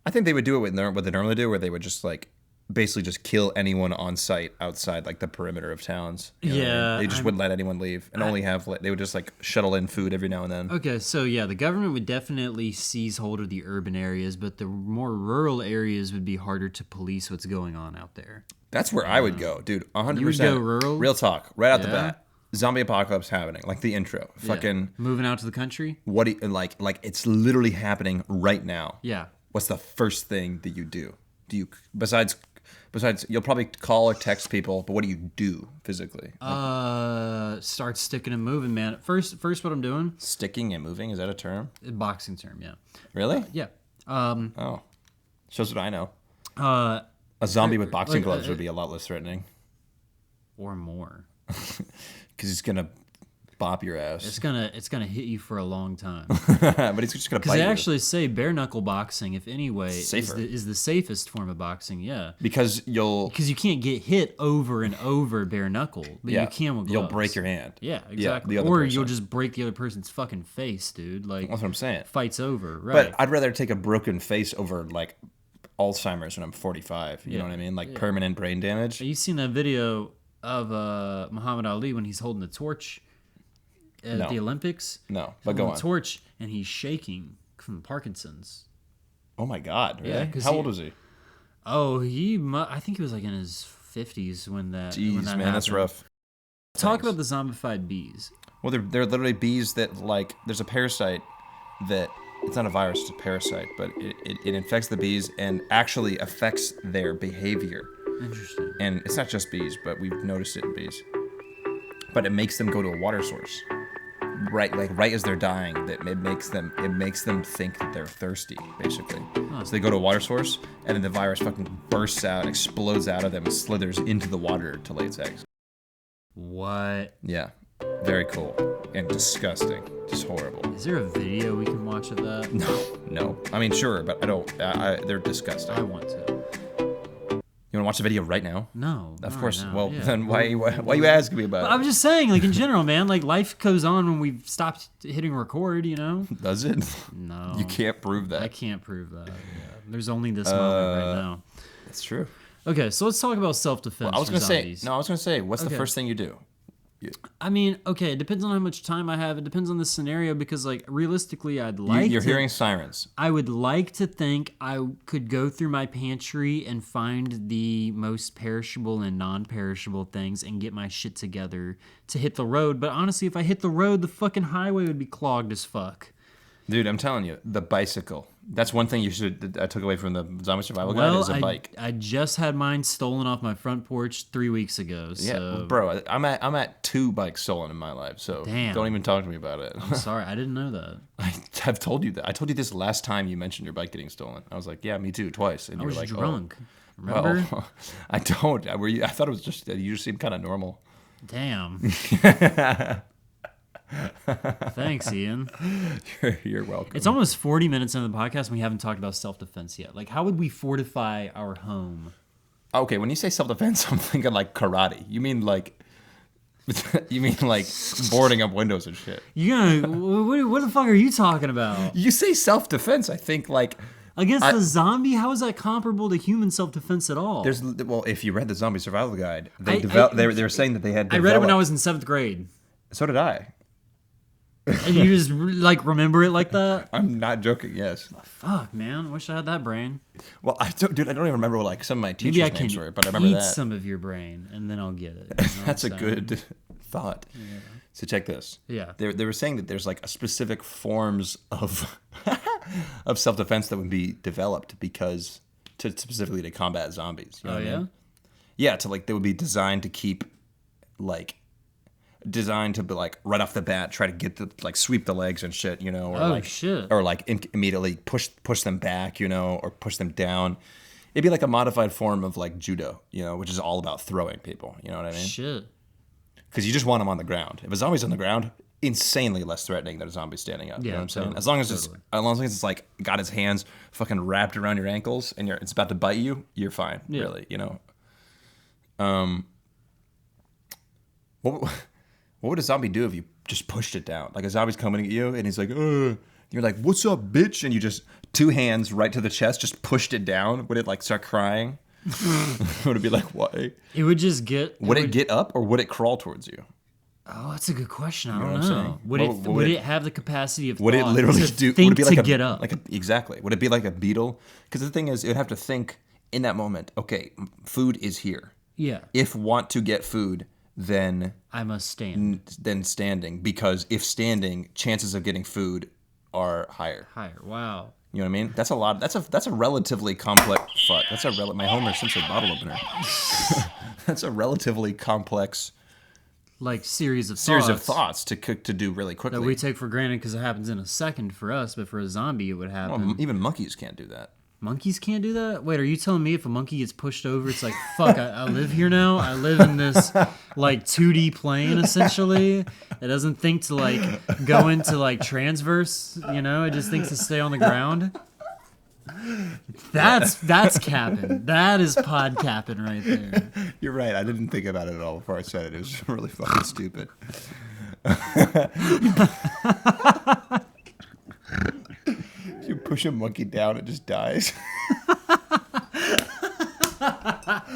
I think they would do it what they normally do, where they would just like basically just kill anyone on site outside like the perimeter of towns. You know what I mean? They just wouldn't let anyone leave and only have they would just like shuttle in food every now and then. Okay, so yeah, the government would definitely seize hold of the urban areas, but the more rural areas would be harder to police what's going on out there. That's where I would go, dude. 100%. You would go rural? Real talk, right out the bat. Zombie apocalypse happening, like the intro. Fucking moving out to the country. What do you, like it's literally happening right now. Yeah. What's the first thing that you do? Do you besides you'll probably call or text people, but what do you do physically? Start sticking and moving, man. First what I'm doing. Sticking and moving, is that a term? A boxing term, yeah. Really? Yeah. Oh. Shows what I know. A zombie with boxing gloves would be a lot less threatening. Or more. Because he's gonna bop your ass. It's gonna hit you for a long time. But he's just gonna bite you. Because they actually say bare knuckle boxing, if anyway, Safer. is the safest form of boxing. Yeah. Because you can't get hit over and over bare knuckle, but you can with gloves. You'll break your hand. Yeah, exactly. Yeah, or you'll just break the other person's fucking face, dude. Like that's what I'm saying. Fight's over, right? But I'd rather take a broken face over like Alzheimer's when I'm 45. You know what I mean? Like permanent brain damage. You seen that video of Muhammad Ali when he's holding the torch at the Olympics? No, but go on. The torch, and he's shaking from Parkinson's. Oh my God! Really? Yeah, How old was he? Oh, I think he was like in his 50s when that. Jeez, when that man, that's happened. rough. Talk about the zombified bees. Well, they're literally bees that, like, there's a parasite that, it's not a virus, it's a parasite, but it infects the bees and actually affects their behavior. Interesting. And it's not just bees, but we've noticed it in bees. But it makes them go to a water source. Right as they're dying, that it makes them think that they're thirsty, basically. Huh. So they go to a water source, and then the virus fucking bursts out, explodes out of them, and slithers into the water to lay its eggs. What? Yeah, very cool and disgusting, just horrible. Is there a video we can watch of that? No. I mean, sure, but I don't. They're disgusting. I want to. You want to watch the video right now? No. Of not course. right now. Well, Yeah. then why are you asking me about it? I'm just saying, like in general, man. Like life goes on when we've stopped hitting record. You know? Does it? No. You can't prove that. I can't prove that. Yeah. There's only this moment right now. That's true. Okay, so let's talk about self-defense. Well, I was gonna say, what's the Okay. first thing you do? I mean, okay, it depends on how much time I have. It depends on the scenario because, like, realistically, I'd like You're hearing sirens. I would like to think I could go through my pantry and find the most perishable and non-perishable things and get my shit together to hit the road. But honestly, if I hit the road, the fucking highway would be clogged as fuck. Dude, I'm telling you, the bicycle. That's one thing I took away from the Zombie Survival Guide is a bike. I just had mine stolen off my front porch 3 weeks ago. So. Yeah, bro, I'm at 2 bikes stolen in my life, so Damn. don't even talk to me about it. I'm sorry, I didn't know that. I've told you that. I told you this last time you mentioned your bike getting stolen. I was like, yeah, me too, twice. And I you were was like, drunk. Oh. Remember? Well, I don't. I thought it was just you just seemed kind of normal. Damn. Thanks, Ian. You're welcome. It's almost 40 minutes into the podcast and we haven't talked about self-defense yet. Like, how would we fortify our home? Okay, when you say self-defense, I'm thinking like karate. You mean like boarding up windows and shit. What the fuck are you talking about? You say self-defense, I think like against the zombie. How is that comparable to human self-defense at all? If you read the Zombie Survival Guide, they were saying that they had. I read it when I was in 7th grade. So did I. And you just like remember it like that? I'm not joking. Yes. Fuck, man. I wish I had that brain. Well, I don't even remember what like some of my teachers' Maybe I names can were, but I remember eat that. some of your brain, and then I'll get it. You know That's a what I'm saying? good thought. Yeah. So check this. Yeah. They were saying that there's like a specific forms of of self-defense that would be developed because specifically to combat zombies. You know what I mean? Yeah, they would be designed to keep designed to be like right off the bat try to get sweep the legs and shit, you know, or shit. Or immediately push them back, you know, or push them down. It'd be like a modified form of like judo, you know, which is all about throwing people, you know what I mean? Shit. Because you just want them on the ground. If a zombie's on the ground, insanely less threatening than a zombie standing up. You know what I'm saying? As long as it's like got his hands fucking wrapped around your ankles and it's about to bite you, you're fine. Yeah. Really, you know. What would a zombie do if you just pushed it down? Like a zombie's coming at you and he's like, ugh. You're like, what's up, bitch? And you just 2 hands right to the chest, just pushed it down. Would it like start crying? Would it be like, why? It would just get. Would it get up or would it crawl towards you? Oh, that's a good question. I You know don't what I'm know. saying? Would it have the capacity of Would it thought literally to do? think Would it be like to a, get up? Exactly. Would it be like a beetle? Because the thing is, it would have to think in that moment. Okay, food is here. Yeah. If want to get food, then I must stand. Then standing, because if standing, chances of getting food are higher. Wow. You know what I mean? That's a lot. That's a relatively complex. Fuck. That's my Homer Simpson bottle opener. That's a relatively complex. Like series of thoughts to do really quickly. That we take for granted because it happens in a second for us, but for a zombie it would happen. Well, even monkeys can't do that. Monkeys can't do that? Wait, are you telling me if a monkey gets pushed over, it's like, fuck, I live here now? I live in this, like, 2D plane, essentially? It doesn't think to, like, go into, like, transverse, you know? It just thinks to stay on the ground? That's capping. That is pod capping right there. You're right. I didn't think about it at all before I said it. It was really fucking stupid. You push a monkey down, it just dies.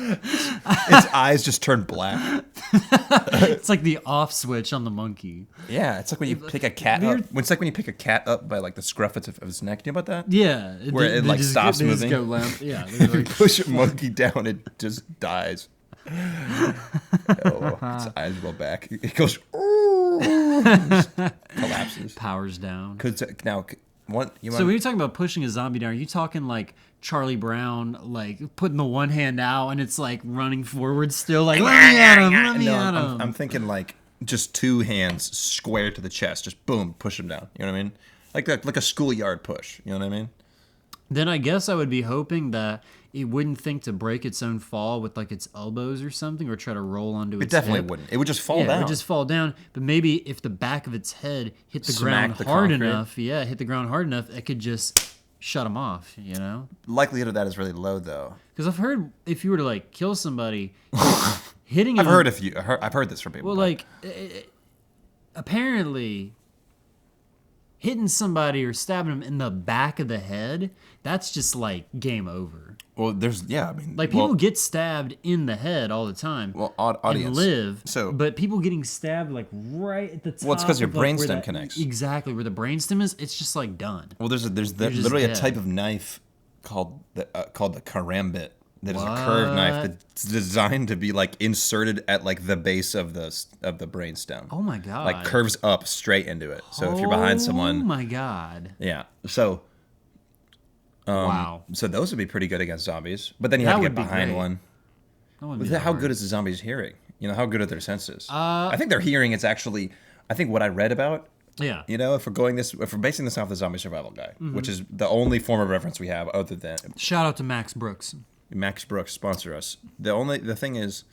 Its eyes just turn black. It's like the off switch on the monkey. Yeah, it's like when you pick a cat up. It's like when you pick a cat up by like the scruff of its neck. Do you know about that? Yeah. Where it like stops they just moving. go limp. Yeah. If you push a monkey down, it just dies. Its eyes roll back. It goes. Collapses. Powers down. Now, what? So when you're talking about pushing a zombie down, are you talking like Charlie Brown, like putting the one hand out and it's like running forward still, like let me at him, let me at him? I'm thinking like just two hands square to the chest, just boom, push him down. You know what I mean? Like a schoolyard push. You know what I mean? Then I guess I would be hoping that it wouldn't think to break its own fall with like its elbows or something, or try to roll onto its It definitely hip. wouldn't. It would just fall down. It would just fall down. But maybe if the back of its head hit the Smack ground the hard concrete. enough, hit the ground hard enough, it could just shut them off, you know? Likelihood of that is really low, though. Because I've heard if you were to like kill somebody, hitting I've them- heard this from people. Well, like apparently, hitting somebody or stabbing them in the back of the head, that's just like game over. Well, I mean, like people get stabbed in the head all the time. Well, audience and live. So, but people getting stabbed like right at the top. Well, it's because your of, like, where brainstem that- connects. Exactly where the brainstem is. It's just like done. Well, there's just literally a dead. type of knife called the karambit that is a curved knife that's designed to be like inserted at like the base of the brainstem. Oh my god! Like curves up straight into it. So if you're behind someone, oh my god! Yeah. So. Wow. So those would be pretty good against zombies, but then you have to get behind one. How good is the zombie's hearing? You know, how good are their senses? I think their hearing is actually. I think what I read about. Yeah. You know, if we're basing this off the Zombie Survival Guide, which is the only form of reference we have other than. Shout out to Max Brooks. Max Brooks sponsor us. The thing is,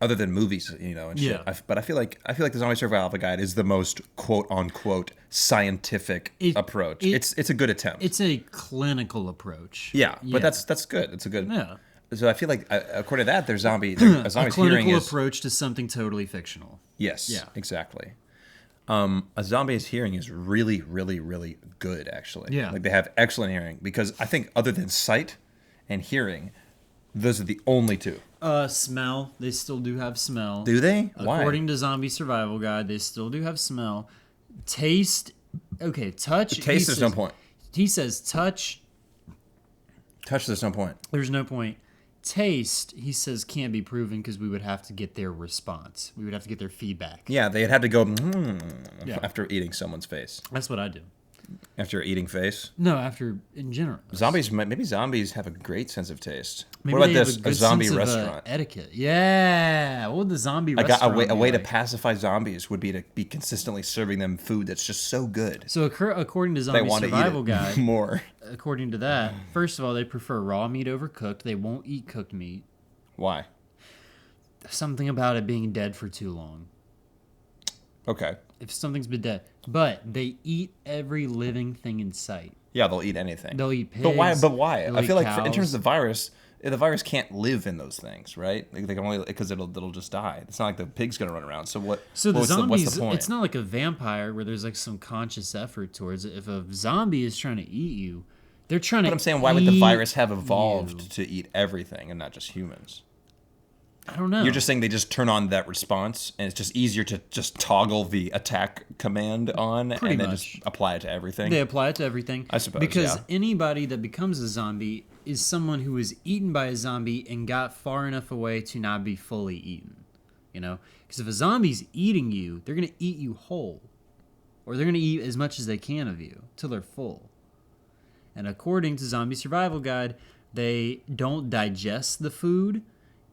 other than movies, you know, and shit. Yeah. But I feel like the Zombie Survival Guide is the most quote unquote scientific approach. It's a good attempt. It's a clinical approach. Yeah, but that's good. It's a good. Yeah. So I feel like according to that, a zombie's a hearing clinical is approach to something totally fictional. Yes. Yeah. Exactly. A zombie's hearing is really, really, really good, actually. Yeah. Like they have excellent hearing because I think other than sight and hearing, those are the only two. Smell. They still do have smell. Do they? Why? According to Zombie Survival Guide, they still do have smell. Taste. Okay, touch. Taste, there's no point. He says touch. Touch, there's no point. There's no point. Taste, he says, can't be proven because we would have to get their response. We would have to get their feedback. Yeah, they'd have to go after eating someone's face. That's what I do. After eating face? No, after in general. Maybe zombies have a great sense of taste. Maybe what about they have this? a good zombie sense of, restaurant. etiquette. Yeah. What would the zombie restaurant A way be to like? pacify zombies would be to be consistently serving them food that's just so good. So according to They Zombie want to eat Survival it Guide, more. According to that, first of all, they prefer raw meat over cooked. They won't eat cooked meat. Why? Something about it being dead for too long. Okay. If something's been dead. But they eat every living thing in sight. Yeah, they'll eat anything. They'll eat pigs. But why? They'll I feel eat like in terms cows. of the virus can't live in those things, right? Like they can only because it'll just die. It's not like the pig's gonna run around. So what? So the what's zombies, what's the point? it's not like a vampire where there's like some conscious effort towards it. If a zombie is trying to eat you, they're trying to. But I'm saying, why would the virus have evolved to eat everything and not just humans? I don't know. You're just saying they just turn on that response, and it's just easier to just toggle the attack command on Pretty and then much. just apply it to everything. They apply it to everything. I suppose, because yeah. anybody that becomes a zombie is someone who was eaten by a zombie and got far enough away to not be fully eaten. You know, because if a zombie's eating you, they're gonna eat you whole, or they're gonna eat as much as they can of you till they're full. And according to Zombie Survival Guide, they don't digest the food.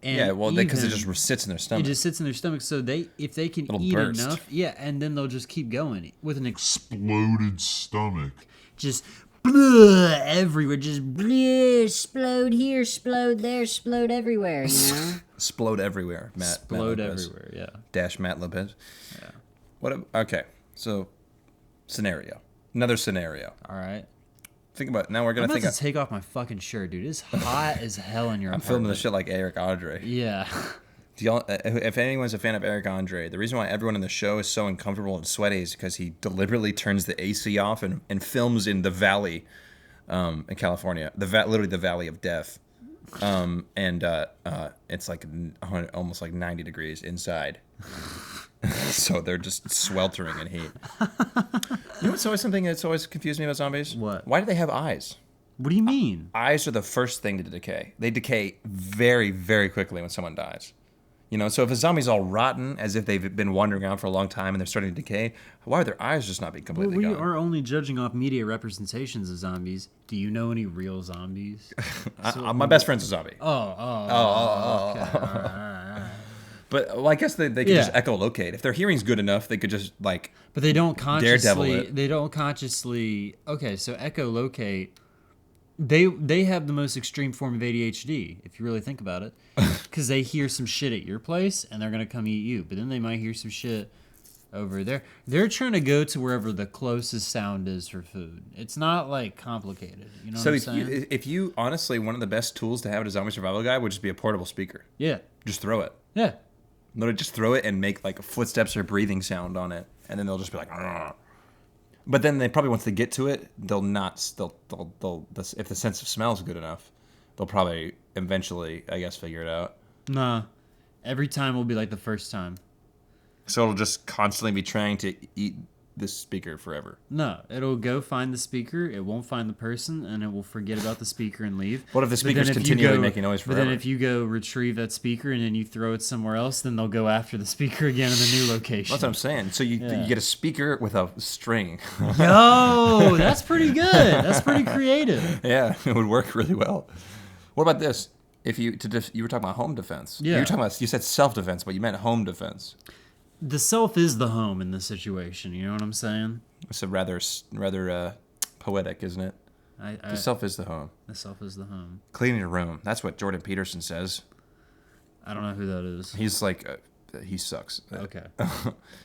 And yeah, well, because it just sits in their stomach. It just sits in their stomach, so if they can It'll eat burst. enough, and then they'll just keep going with an Exploded stomach. just everywhere, just Explode here, explode there, explode everywhere, you know? Explode everywhere, Matt. explode Matt Lopez. everywhere. Yeah. Dash Matt Lopez. Yeah. Okay, so scenario. Another scenario. All right. Think about now. We're I'm gonna about think. to take off my fucking shirt, dude. It's hot as hell in your I'm apartment. filming this shit like Eric Andre. Yeah. Do y'all, if anyone's a fan of Eric Andre, the reason why everyone in the show is so uncomfortable and sweaty is because he deliberately turns the AC off and films in the valley, in California, literally the Valley of Death, and it's like almost like 90 degrees inside. So they're just sweltering in heat. You know what's always something that's always confused me about zombies? What? Why do they have eyes? What do you mean? Eyes are the first thing to decay. They decay very, very quickly when someone dies. You know, so if a zombie's all rotten, as if they've been wandering around for a long time and they're starting to decay, why are their eyes just not being completely We gone? are only judging off media representations of zombies. Do you know any real zombies? My best friend's a zombie. Okay. All right. But well, I guess they could just echolocate. If their hearing's good enough, they could just like. But they don't Daredevil consciously. it. They don't consciously. Okay, so echolocate. They have the most extreme form of ADHD, if you really think about it, because they hear some shit at your place and they're gonna come eat you. But then they might hear some shit over there. They're trying to go to wherever the closest sound is for food. It's not like complicated. You know So what I'm saying? if you honestly, one of the best tools to have at a zombie survival guide would just be a portable speaker. Yeah. Just throw it. Yeah. Literally just throw it and make like a footsteps or breathing sound on it, and then they'll just be like. Argh. But then they probably once they get to it, they'll if the sense of smell is good enough, they'll probably eventually, I guess, figure it out. Nah. Every time will be like the first time. So it'll just constantly be trying to eat this speaker forever. No, it'll go find the speaker, it won't find the person, and it will forget about the speaker and leave. What if the But then speaker's if you continually go- making noise But then forever? if you go retrieve that speaker and then you throw it somewhere else, then they'll go after the speaker again in the new location. That's what I'm saying. So you get a speaker with a string. Yo, that's pretty good. That's pretty creative. Yeah, it would work really well. What about this? If you were talking about home defense. Yeah. You said self defense, but you meant home defense. The self is the home in this situation. You know what I'm saying? It's a rather poetic, isn't it? The self is the home. The self is the home. Cleaning your room. That's what Jordan Peterson says. I don't know who that is. He's like, he sucks. Okay.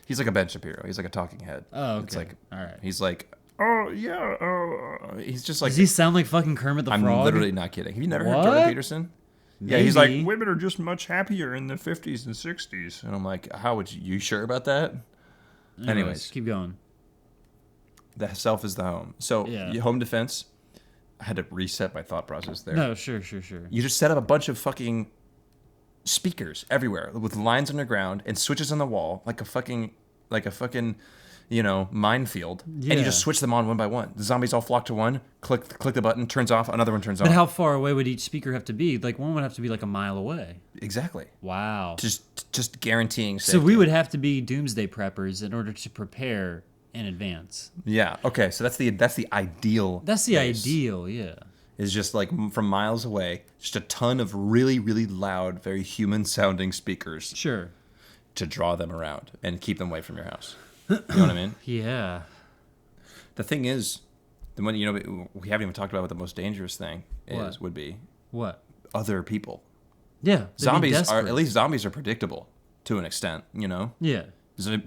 He's like a Ben Shapiro. He's like a talking head. Oh, okay. It's like, all right. He's like, oh yeah. He's just like. Does he sound like fucking Kermit the Frog? I'm literally not kidding. Have you never heard What? Jordan Peterson? Yeah, he's like, Maybe. women are just much happier in the 50s and 60s. And I'm like, how would you sure about that? Anyways, keep going. The self is the home. So Yeah. home defense, I had to reset my thought process there. No, sure. You just set up a bunch of fucking speakers everywhere with lines underground and switches on the wall like a fucking minefield. And you Yeah. just switch them on one by one. The zombies all flock to one, click the button, turns off, another one turns on. But how far away would each speaker have to be? Like one would have to be like a mile away. Exactly. Wow. Just guaranteeing So safety. we would have to be doomsday preppers in order to prepare in advance. Yeah. Okay. So that's the ideal. That's the base. ideal, yeah. Is just like from miles away, just a ton of really, really loud, very human-sounding speakers. Sure. To draw them around and keep them away from your house. You know what I mean? Yeah. The thing is, we haven't even talked about what the most dangerous thing would be. What? Other people. Yeah. Zombies are at least zombies are predictable to an extent. You know. Yeah.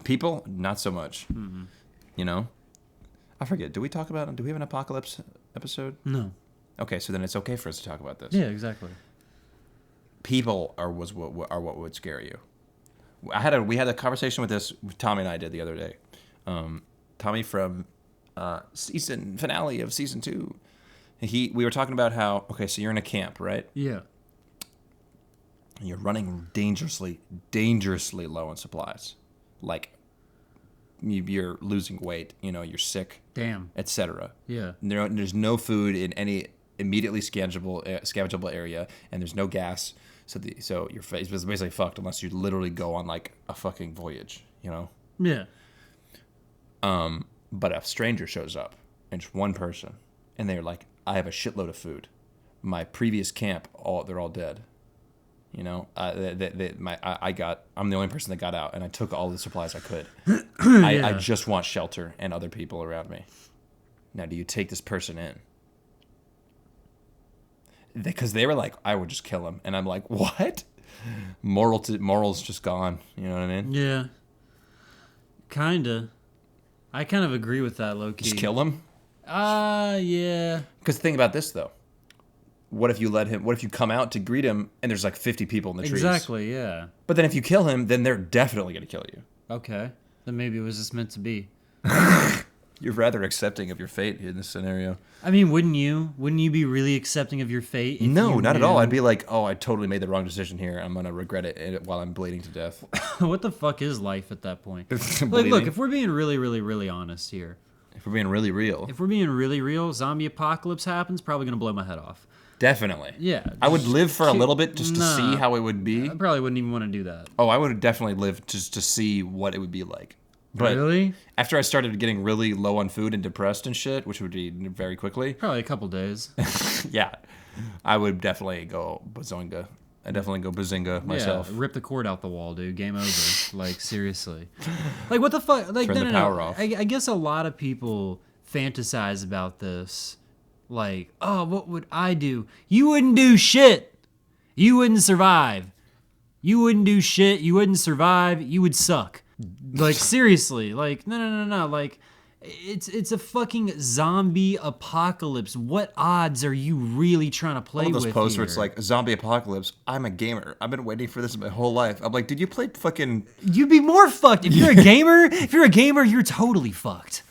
People, not so much. Mm-hmm. You know. I forget. Do we have an apocalypse episode? No. Okay, so then it's okay for us to talk about this. Yeah, exactly. People are what would scare you. We had a conversation with this. Tommy and I did the other day. Tommy from season finale of season 2. We were talking about how so you're in a camp, right? Yeah. And you're running dangerously low on supplies, like you're losing weight. You're sick. Damn. Etc. Yeah. There's no food in any immediately scavengable area, and there's no gas. So your face is basically fucked unless you literally go on like a fucking voyage, Yeah. But a stranger shows up, and it's one person, and they're like, I have a shitload of food. My previous camp, they're all dead. I'm the only person that got out, and I took all the supplies I could. I just want shelter and other people around me. Now, do you take this person in? Because they were like, I would just kill him, and I'm like, what? Morals just gone. You know what I mean? Yeah. Kinda. I kind of agree with that, low key. Just kill him? Yeah. Because think about this though. What if you come out to greet him and there's like 50 people in the trees? Exactly, yeah. But then if you kill him, then they're definitely going to kill you. Okay. Then maybe it was just meant to be. You're rather accepting of your fate in this scenario. I mean, wouldn't you? Wouldn't you be really accepting of your fate? If No, you not at all. knew- I'd be like, oh, I totally made the wrong decision here. I'm gonna regret it while I'm bleeding to death. What the fuck is life at that point? Like, Bleeding. look, if we're being really, really, really honest here, If we're being really real, if we're being really real, zombie apocalypse happens, probably gonna blow my head off. definitely. Yeah, I would just live for a ki- little bit just to see Nah. how it would be. I probably wouldn't even want to do that. Oh, I would definitely live just to see what it would be like. But Really? after I started getting really low on food and depressed and shit, which would be very quickly, Probably a couple days. yeah, I would definitely go bazinga. I definitely go bazinga myself. Yeah, rip the cord out the wall, dude. Game over. Like, seriously. Like, what the fuck? Like, Turn the power off. I guess a lot of people fantasize about this. Like, oh, what would I do? You wouldn't do shit. You wouldn't survive. You wouldn't do shit. You wouldn't survive. You would suck. Like, seriously. Like, no. Like, it's a fucking zombie apocalypse. What odds are you really trying to play All those with posts here? where it's like zombie apocalypse. I'm a gamer. I've been waiting for this my whole life. I'm like, did you play fucking? You'd be more fucked if you're a gamer. If you're a gamer, you're totally fucked.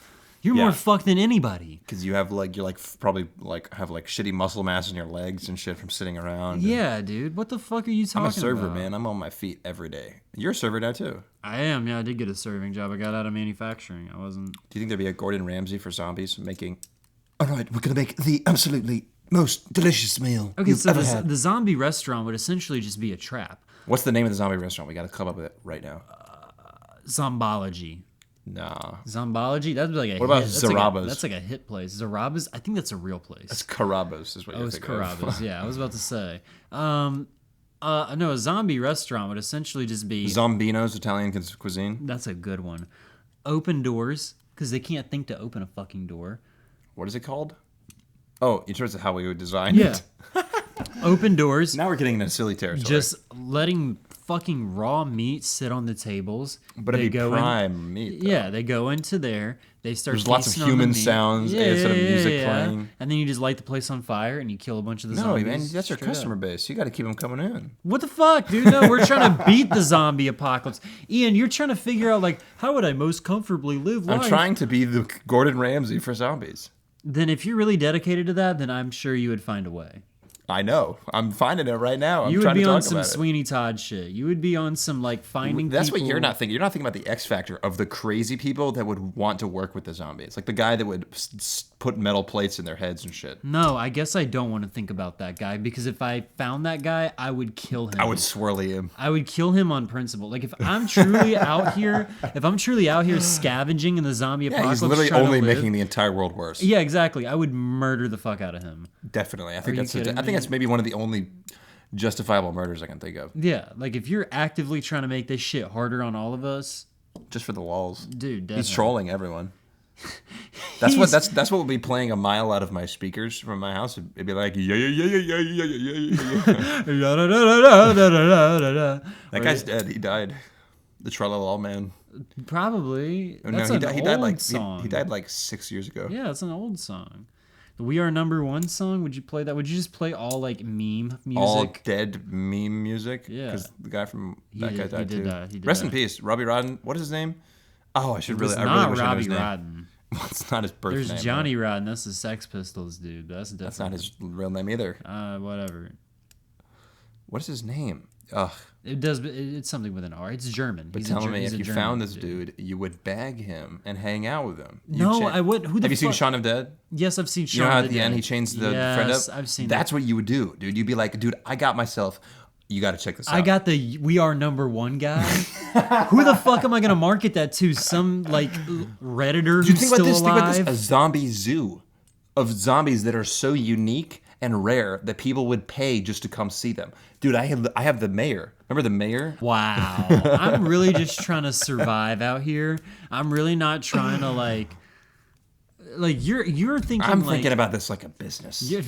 You're Yeah. more fucked than anybody. Because you have like probably like have like shitty muscle mass in your legs and shit from sitting around. Yeah, dude. What the fuck are you talking I'm about? a server, man. I'm on my feet every day. You're a server now too. I am. Yeah, I did get a serving job. I got out of manufacturing. I wasn't. Do you think there'd be a Gordon Ramsay for zombies making? All right, we're gonna make the absolutely most delicious meal Okay, you've so ever the, had. the zombie restaurant would essentially just be a trap. What's the name of the zombie restaurant? We gotta come up with it right now. Zombology. Nah. Zombology? That'd be like a What about hit. That's like a- Zarabas? That's like a hit place. Zarabas? I think that's a real place. It's Carrabba's is what Oh, you're it's thinking of. Carrabba's. Yeah, I was about to say. No, a zombie restaurant would essentially just be... Zombino's Italian cuisine. That's a good one. Open doors, because they can't think to open a fucking door. What is it called? Oh, in terms of how we would design Yeah. it. Open doors. Now we're getting into silly territory. Just letting fucking raw meat sit on the tables. But it'd be go prime meat, though. Yeah, they go into there. They start. There's lots of feasting on the human meat. sounds instead of music playing. And then you just light the place on fire and you kill a bunch of the No, zombies. man, that's your straight customer up. base. You got to keep them coming in. What the fuck, dude? No, we're trying to beat the zombie apocalypse. Ian, you're trying to figure out like how would I most comfortably live life? I'm trying to be the Gordon Ramsay for zombies. Then if you're really dedicated to that, then I'm sure you would find a way. I know. I'm finding it right now. I'm You would trying be to on talk some about it. Sweeney Todd shit. You would be on some like finding. That's what people- you're not thinking. You're not thinking about the X factor of the crazy people that would want to work with the zombies. Like the guy that would put metal plates in their heads and shit. No, I guess I don't want to think about that guy because if I found that guy, I would kill him. I would swirly him. I would kill him on principle. Like if I'm truly out here, scavenging in the zombie Yeah, apocalypse, he's literally trying to only live- making the entire world worse. Yeah, exactly. I would murder the fuck out of him. Definitely. I think Are you that's kidding I think me? that's maybe one of the only justifiable murders I can think of. Yeah, like if you're actively trying to make this shit harder on all of us, Just for the walls. dude, He's definitely. trolling everyone. That's what would be playing a mile out of my speakers from my house. It'd be like That guy's dead. He died. The Tralala man. Probably. Oh, That's no, an he died old like song. he died like 6 years ago. Yeah, it's an old song. The We Are Number One song. Would you play that? Would you just play all like meme music? All dead meme music. Yeah. Because the guy from He that did- guy he died did too. die, he did Rest in die. peace, Robbie Rodden. What is his name? Oh, I should It was really. I not really wish I knew his Robbie name. Rodden. Well, it's not his birth There's name. Johnny Rodden. That's the Sex Pistols dude. That's different. That's not his real name either. Whatever. What is his name? Ugh. It does. It's something with an R. It's German. But He's tell me, he's if a you German found this dude, you would bag him and hang out with him. No, I wouldn't. Who the Have you seen fuck- Shaun of Dead? Yes, I've seen Shaun You know how of at the the end Dead. he chains the friend up? Yes, I've seen That's that. what you would do, dude. You'd be like, dude, I got myself. You got to check this out. I got the We Are Number One guy. Who the fuck am I gonna market that to? Some like Redditor Dude, who's think still about this. Think about alive? this. A zombie zoo of zombies that are so unique and rare that people would pay just to come see them. Dude, I have the mayor. Remember the mayor? Wow. I'm really just trying to survive out here. I'm really not trying to like you're thinking. I'm like, thinking about this like a business. You're-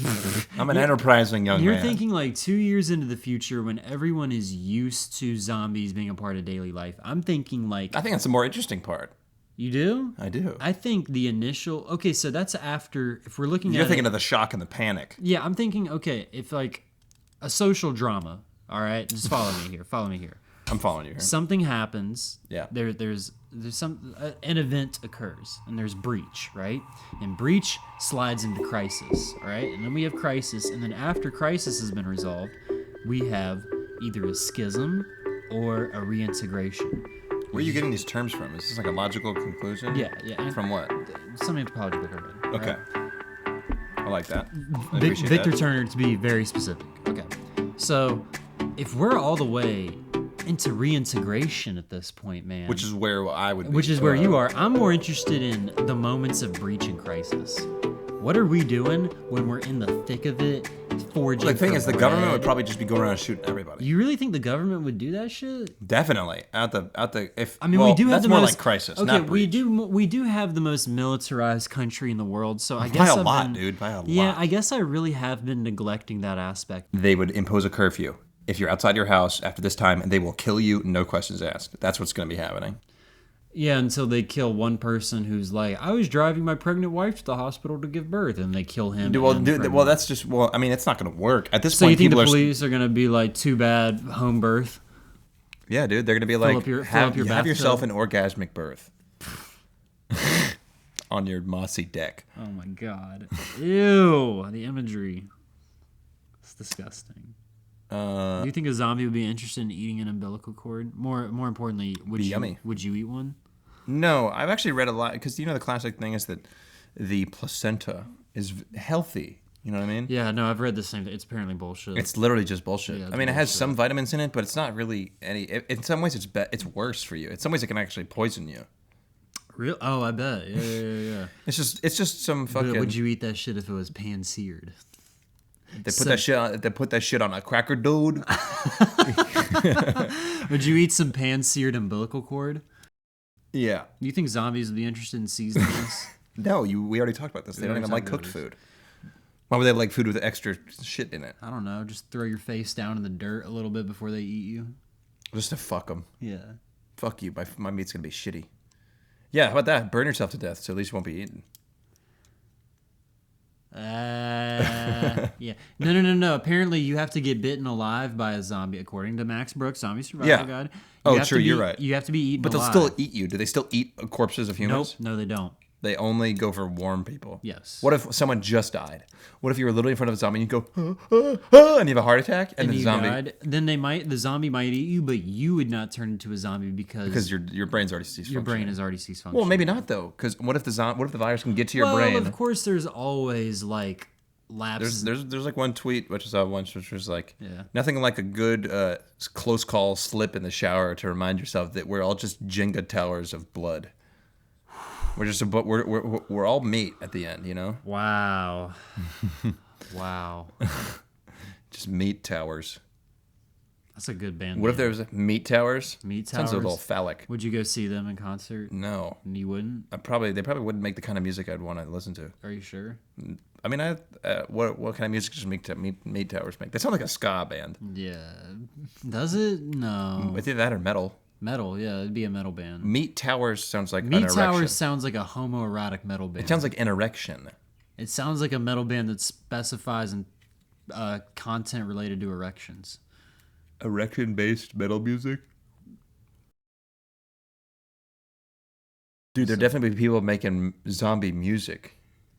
I'm an enterprising young You're man. thinking like 2 years into the future when everyone is used to zombies being a part of daily life. I'm thinking like. I think that's the more interesting part. You do? I do. I think the initial. Okay, so that's after. If we're looking You're at thinking it, of the shock and the panic. Yeah, I'm thinking. Okay, if like a social drama. All right, just follow me here. Follow me here. I'm following you here. Something happens. Yeah. There's an event occurs and there's breach, right? And breach slides into crisis, all right? And then we have crisis, and then after crisis has been resolved, we have either a schism or a reintegration. Where are you getting these terms from? Is this like a logical conclusion? Yeah. From what? Some anthropology book I read. Okay. Right? I like that. I appreciate Victor that. Turner, to be very specific. Okay. So, if we're all the way into reintegration at this point, man. Which is where I would be. Which is where you are. I'm more interested in the moments of breach and crisis. What are we doing when we're in the thick of it, foraging The thing for is, the bread? government would probably just be going around shooting everybody. You really think the government would do that shit? Definitely. If I mean, we do have that's the more most like crisis. Okay, not breach. we do have the most militarized country in the world. So I By guess a I've lot, been, dude. By a lot. Yeah, I guess I really have been neglecting that aspect. They would impose a curfew if you're outside your house after this time, and they will kill you, no questions asked. That's what's going to be happening. Yeah, until they kill one person who's like, I was driving my pregnant wife to the hospital to give birth, and they kill him. Well, that's just. Well, I mean, it's not going to work at this So point. you think the people police are going to be like, too bad, home birth? Yeah, dude, they're going to be Fill like, up your have bathtub. yourself an orgasmic birth on your mossy deck. Oh my god. Ew, the imagery. It's disgusting. Do you think a zombie would be interested in eating an umbilical cord? More importantly, would you eat one? No, I've actually read a lot because the classic thing is that the placenta is healthy. You know what I mean? Yeah, no, I've read the same thing. It's apparently bullshit. It's literally just bullshit. Yeah, I mean, it has bullshit. some vitamins in it, but it's not really any. In some ways, it's worse for you. In some ways, it can actually poison you. Real? Oh, I bet. Yeah. It's just some fucking. Would you eat that shit if it was pan-seared? They put that shit on a cracker, dude. Would you eat some pan-seared umbilical cord? Yeah. Do you think zombies would be interested in seasoning this? No, we already talked about this. They don't even like cooked food. Why would they like food with extra shit in it? I don't know. Just throw your face down in the dirt a little bit before they eat you. Just to fuck them. Yeah. Fuck you. My meat's gonna be shitty. Yeah, how about that? Burn yourself to death, so at least you won't be eaten. Yeah. No. Apparently, you have to get bitten alive by a zombie, according to Max Brooks' Zombie Survival Guide. You're right. You have to be eaten But they'll alive. still eat you. Do they still eat corpses of humans? Nope. No, they don't. They only go for warm people. Yes. What if someone just died? What if you were literally in front of a zombie and you go, and you have a heart attack, and the you zombie died? Then the zombie might eat you, but you would not turn into a zombie because your brain's already ceased. Your brain has already ceased functioning. Well, maybe not though, because what if the virus can get to your well, brain? Of course, there's always like lapses. There's like one tweet which I saw once, which was like, Yeah. nothing like a good close call slip in the shower to remind yourself that we're all just Jenga towers of blood. We're all meat at the end, you know. Wow. Wow. Just meat towers. That's a good band. What if there was meat towers? Meat Sounds Towers? a little phallic. Would you go see them in concert? No. You wouldn't? They probably wouldn't make the kind of music I'd want to listen to. Are you sure? I mean, what kind of music does meat towers make? They sound like a ska band. Yeah. Does it? No. It's either that or metal. Metal, yeah, it'd be a metal band. Meat Towers sounds like an Meat erection. Towers sounds like a homoerotic metal band. It sounds like an erection. It sounds like a metal band that specifies in content related to erections. Erection-based metal music? Dude, there definitely be people making zombie music.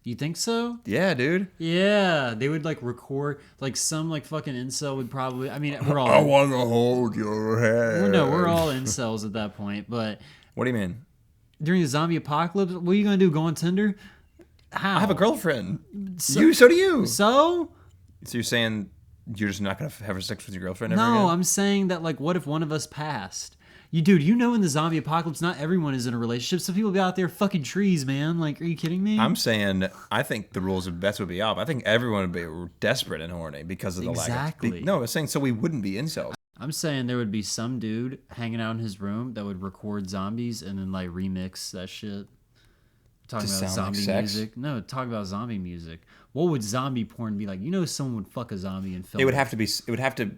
You think so? Yeah, dude. Yeah, they would like record like some like fucking incel would probably. I mean, we're all. I want to hold your hand. No, we're all incels at that point. But what do you mean? During the zombie apocalypse, what are you gonna do? Go on Tinder? How? I have a girlfriend. So do you. So you're saying you're just not gonna have sex with your girlfriend ever no, again? I'm saying that like, what if one of us passed? Dude, you know in the zombie apocalypse, not everyone is in a relationship. Some people be out there fucking trees, man. Like, are you kidding me? I'm saying I think the rules of bets would be off. I think everyone would be desperate and horny because of the Exactly. lack of... No, I was saying so we wouldn't be incels. I'm saying there would be some dude hanging out in his room that would record zombies and then like remix that shit. Talking To about sound like zombie sex? music. No, talk about zombie music. What would zombie porn be like? You know someone would fuck a zombie and film It would have to be... It would have to...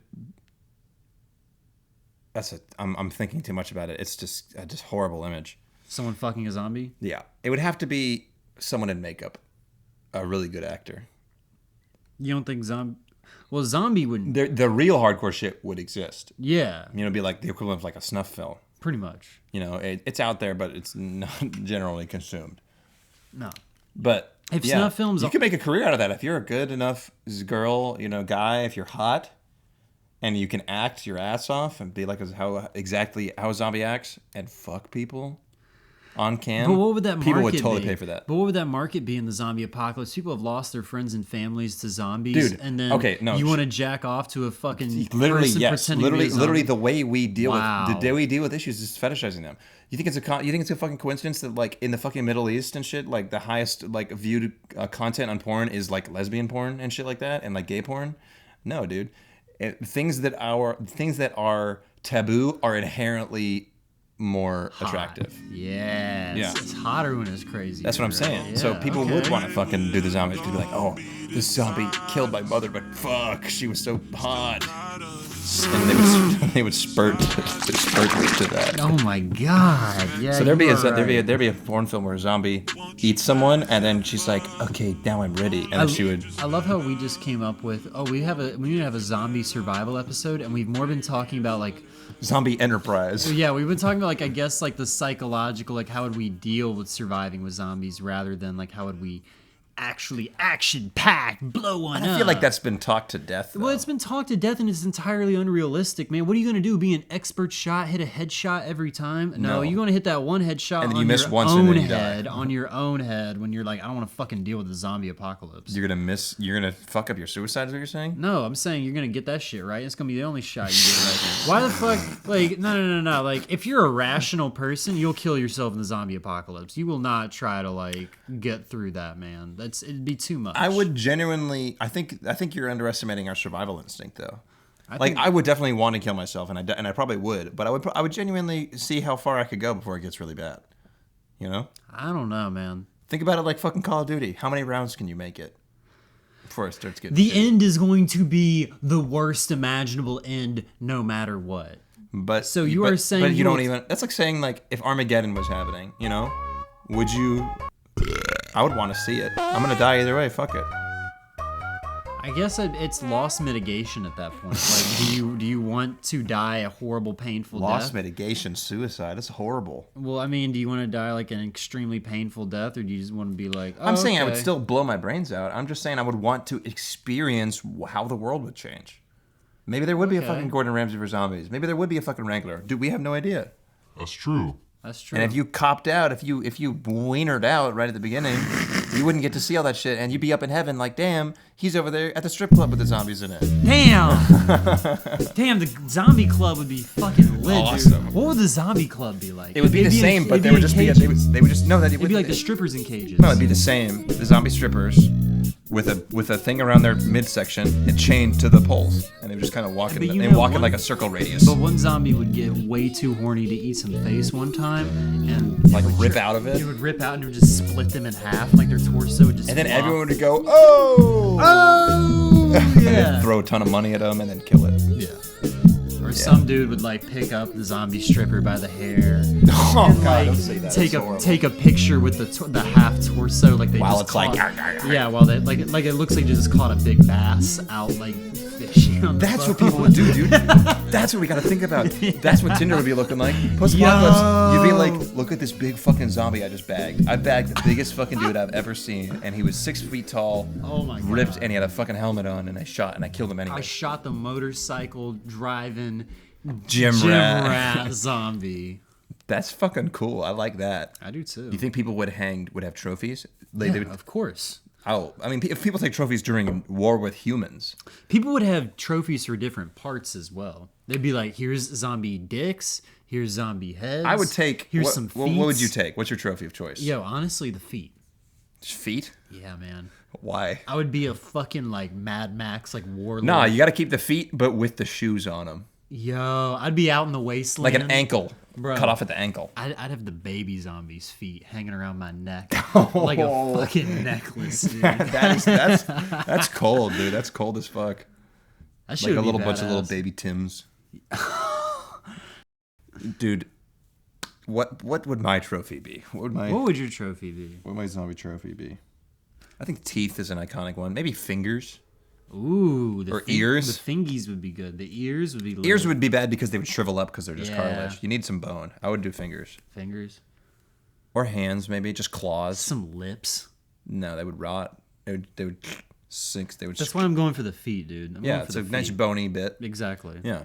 I'm thinking too much about it. It's just a horrible image. Someone fucking a zombie? Yeah. It would have to be someone in makeup. A really good actor. You don't think Well, zombie wouldn't. The real hardcore shit would exist. Yeah. You know, it'd be like the equivalent of like a snuff film. Pretty much. You know, it's out there, but it's not generally consumed. No. But if snuff films, you can make a career out of that if you're a good enough girl, you know, guy. If you're hot, and you can act your ass off and be like how a zombie acts and fuck people on cam. But what would that market people would totally be? pay for that. But what would that market be in the zombie apocalypse? People have lost their friends and families to zombies, Dude, and then you want to jack off to a fucking literally person yes, pretending to be a zombie? literally the way we deal with issues is fetishizing them. You think it's a fucking coincidence that like in the fucking Middle East and shit, like the highest like viewed content on porn is like lesbian porn and shit like that, and like gay porn? No, dude. Things that are taboo are inherently more attractive. Yeah, it's hotter when it's crazy. That's what I'm saying. Yeah, so people would want to fucking do the zombies. People be like, oh, this zombie killed my mother, but fuck, she was so hot. And they would spurt to that. Oh my god! Yeah. So there'd be a porn film where a zombie eats someone, and then she's like, okay, now I'm ready, and then she would. I love how we just came up with. Oh, we need to have a zombie survival episode, and we've more been talking about like zombie enterprise. Yeah, we've been talking about like I guess like the psychological, like how would we deal with surviving with zombies rather than like how would we actually action-packed blow one up. I feel like that's been talked to death, though. Well, it's been talked to death, and it's entirely unrealistic, man. What are you going to do? Be an expert shot, hit a headshot every time? No. You're going to hit that one headshot and then on you miss your once own and then you head, die. on your own head, when you're like, I don't want to fucking deal with the zombie apocalypse. You're going to fuck up your suicide, is what you're saying? No, I'm saying you're going to get that shit, right? It's going to be the only shot you get right. Why the fuck? Like, no. Like, if you're a rational person, you'll kill yourself in the zombie apocalypse. You will not try to, like, get through that, man. It'd be too much. I would genuinely. I think you're underestimating our survival instinct, though. I would definitely want to kill myself, and I probably would, but I would genuinely see how far I could go before it gets really bad. You know? I don't know, man. Think about it like fucking Call of Duty. How many rounds can you make it before it starts getting? The end is going to be the worst imaginable end, no matter what. But so you are saying, but you don't even. That's like saying like if Armageddon was happening, you know, would you? I would want to see it. I'm gonna die either way. Fuck it. I guess it's loss mitigation at that point. Like, do you want to die a horrible, painful death? Loss mitigation, suicide. That's horrible. Well, I mean, do you want to die like an extremely painful death, or do you just want to be like? Oh, I'm saying I would still blow my brains out. I'm just saying I would want to experience how the world would change. Maybe there would be a fucking Gordon Ramsay for zombies. Maybe there would be a fucking Wrangler. Dude, we have no idea. That's true. That's true. And if you copped out, if you wienered out right at the beginning, you wouldn't get to see all that shit, and you'd be up in heaven like, damn, he's over there at the strip club with the zombies in it. Damn! Damn, the zombie club would be fucking lit, awesome. Dude. What would the zombie club be like? It would be the same, but they would just be they would just no, that it'd be like the strippers in cages. No, it'd be the same. The zombie strippers with a thing around their midsection and chained to the poles, and they would just kind of walk in like a circle radius. But one zombie would get way too horny to eat some face one time, and like rip out of it. It would rip out and it would just split them in half, like their torso would just. And then flop. everyone would go, oh, yeah. And then throw a ton of money at them and then kill it. Yeah. Or some dude would like pick up the zombie stripper by the hair. Oh and, god, like, don't say that. Take a picture with the half torso, like they while just it's caught, like yeah, while they like it looks like they just caught a big bass out like fishing on the That's boat. what people would do, dude. That's what we gotta think about. That's what Tinder would be looking like. Post-apocalypse, you'd be like, look at this big fucking zombie I just bagged. I bagged the biggest fucking dude I've ever seen, and he was 6 feet tall, ripped, and he had a fucking helmet on, and I killed him anyway. I shot the motorcycle driving Gym rat zombie. That's fucking cool. I like that. I do too. You think people would have trophies? Yeah, of course. Oh, I mean, if people take trophies during war with humans, people would have trophies for different parts as well. They'd be like, here's zombie dicks, here's zombie heads. I would take. Here's some feet. What would you take? What's your trophy of choice? Yo, honestly, the feet. Just feet? Yeah, man. Why? I would be a fucking like Mad Max, like warlord. Nah, you got to keep the feet, but with the shoes on them. Yo, I'd be out in the wasteland. Like an ankle. Bro, cut off at the ankle. I'd have the baby zombie's feet hanging around my neck like a fucking necklace, dude. That's cold, dude. That's cold as fuck. That like a little bunch of little baby Tims. Dude, what would my trophy be? What would your trophy be? What would my zombie trophy be? I think teeth is an iconic one. Maybe fingers. Ooh, or ears. The fingies would be good. The ears would be. Lit. Ears would be bad because they would shrivel up because they're just cartilage. You need some bone. I would do fingers. Fingers. Or hands, maybe just claws. Some lips. No, they would rot. They would sink. They would. That's why I'm going for the feet, dude. I'm going for it's the a nice bony bit. Exactly. Yeah.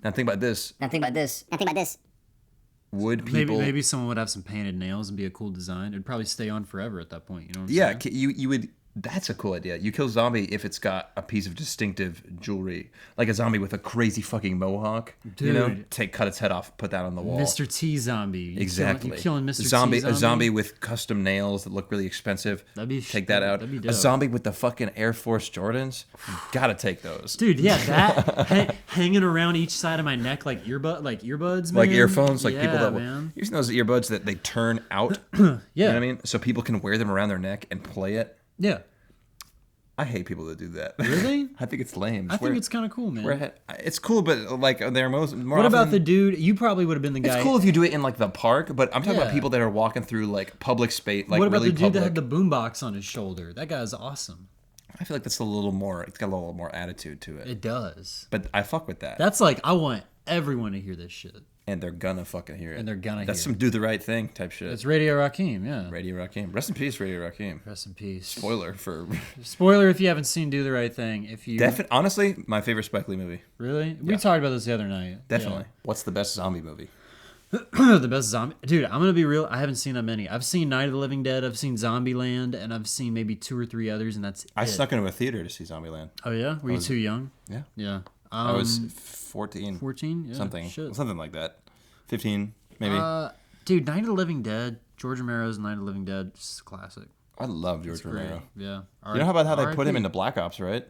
Now think about this. Would people? Maybe someone would have some painted nails and be a cool design. It'd probably stay on forever at that point. You know what I'm saying? You would. That's a cool idea. You kill zombie if it's got a piece of distinctive jewelry, like a zombie with a crazy fucking mohawk. Dude. You know, cut its head off, put that on the wall. Mr. T zombie. Exactly. You're killing Mr. T zombie. zombie. A zombie with custom nails that look really expensive. Take that out. That'd be dope. A zombie with the fucking Air Force Jordans. Gotta take those. Dude, yeah, that hanging around each side of my neck like earbuds, man. Like earphones, like people that man. You see those earbuds that they turn out. Yeah. You know what I mean? So people can wear them around their neck and play it. Yeah. I hate people that do that. Really? I think it's lame. I think it's kind of cool, man. It's cool, but like they're more. What about the dude? You probably would have been the guy. It's cool if you do it in like the park, but I'm talking about people that are walking through like public space, like what about really the dude public. that had the boombox on his shoulder? That guy's awesome. I feel like that's a little more. It's got a little more attitude to it. It does. But I fuck with that. That's like I want everyone to hear this shit. And they're gonna fucking hear it. And they're gonna That's hear some do the right thing type shit. It's Radio Rakim, yeah. Radio Rakim. Rest in peace, Radio Rakim. Rest in peace. Spoiler for. Spoiler if you haven't seen Do the Right Thing. If you. Honestly, my favorite Spike Lee movie. Really? We talked about this the other night. Definitely. Yeah. What's the best zombie movie? The best zombie. Dude, I'm gonna be real. I haven't seen that many. I've seen Night of the Living Dead. I've seen Zombieland, and I've seen maybe 2 or 3 others, and that's. I snuck into a theater to see Zombieland. Oh yeah? Were you too young? Yeah. Yeah. I was 14. 14? Yeah. Something like that. 15, maybe. Dude, Night of the Living Dead, George Romero's Night of the Living Dead, just classic. I love George Romero. Yeah. You know about how they put him into Black Ops, right?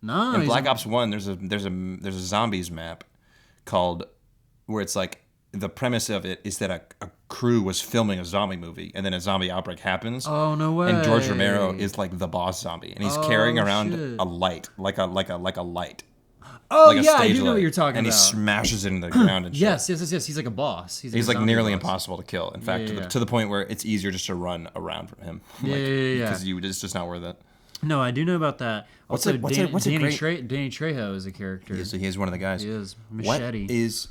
No. In Black Ops 1, there's a zombies map called where it's like the premise of it is that a crew was filming a zombie movie and then a zombie outbreak happens. Oh no way! And George Romero is like the boss zombie, and he's carrying around a light, like a light. Oh like yeah, I do know what you're talking and about. And he smashes it into the ground and shit. Yes. He's like a boss. He's like nearly impossible to kill. In fact, to the point where it's easier just to run around from him. Yeah. Because it's just not worth it. No, I do know about that. Also, Danny Trejo is a character. Yeah, so he is one of the guys. He is. Machete. What is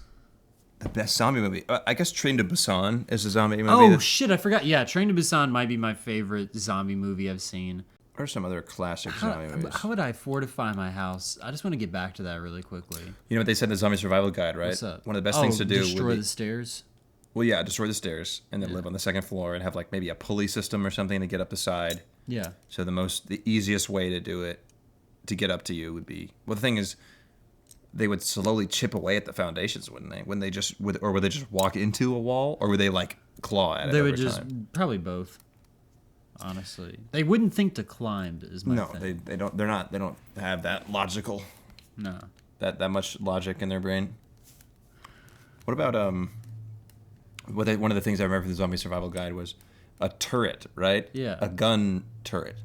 the best zombie movie? I guess Train to Busan is a zombie movie. Oh shit, I forgot. Yeah, Train to Busan might be my favorite zombie movie I've seen. Or some other classic zombie movies. How would I fortify my house? I just want to get back to that really quickly. You know what they said in the Zombie Survival Guide, right? What's up? One of the best things to do destroy the stairs? Well, yeah, destroy the stairs and then live on the second floor and have like maybe a pulley system or something to get up the side. Yeah. So the easiest way to do it, to get up to you would be, well, the thing is, they would slowly chip away at the foundations, wouldn't they? Would they just walk into a wall, or would they like claw at it? They would probably both. Honestly, they wouldn't think to climb. Is my thing. They don't. They don't have that logical. No. That much logic in their brain. What about one of the things I remember from the Zombie Survival Guide was a turret, right? Yeah. A gun turret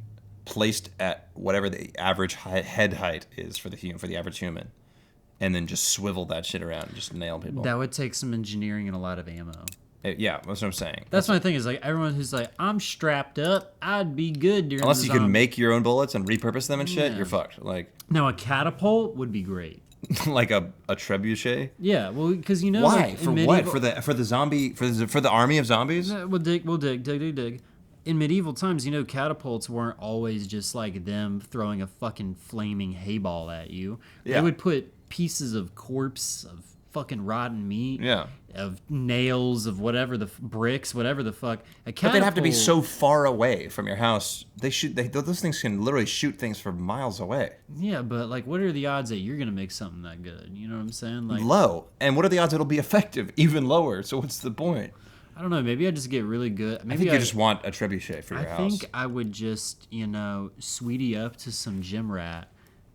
placed at whatever the average head height is for the average human, and then just swivel that shit around and just nail people. That would take some engineering and a lot of ammo. Yeah, that's what I'm saying. That's my thing is like everyone who's like, I'm strapped up, I'd be good during unless you can make your own bullets and repurpose them and shit, you're fucked. Like now a catapult would be great. Like a trebuchet. Yeah, well, because you know why like, for what for the army of zombies. We'll dig. In medieval times, you know, catapults weren't always just like them throwing a fucking flaming hay ball at you. Yeah. They would put pieces of corpse, of fucking rotten meat, of nails, of whatever the bricks, whatever the fuck. But they'd have to be so far away from your house. Those things can literally shoot things from miles away. Yeah, but like, what are the odds that you're gonna make something that good? You know what I'm saying? Like low. And what are the odds it'll be effective? Even lower. So what's the point? I don't know. Maybe I just get really good. Maybe I think you just want a trebuchet for your house. I think I would just, sweetie up to some gym rat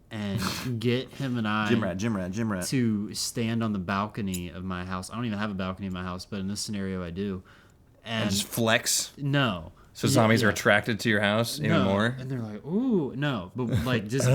and get him and I gym rat to stand on the balcony of my house. I don't even have a balcony in my house, but in this scenario I do. And just flex? No. So zombies are attracted to your house even more? And they're like, ooh, no. But like just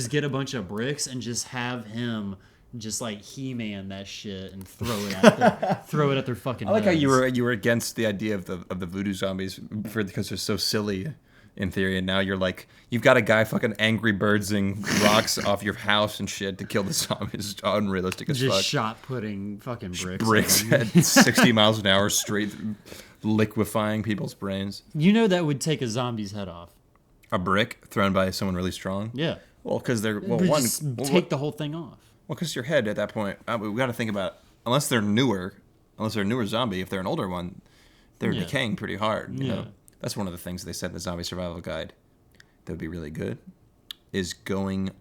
get a bunch of bricks and just have him just like He-Man that shit and throw it at their fucking I like heads. how you were against the idea of the voodoo zombies because they're so silly in theory, and now you've got a guy fucking Angry Birdsing rocks off your house and shit to kill the zombies. It's unrealistic as fuck. Just shot putting fucking bricks. Bricks at 60 miles an hour straight liquefying people's brains. You know that would take a zombie's head off. A brick thrown by someone really strong? Yeah. Well, because they're... Well, take the whole thing off. Well, because your head at that point... we got to think about... Unless they're a newer zombie, if they're an older one, they're decaying pretty hard. You know? That's one of the things they said in the Zombie Survival Guide that would be really good, is going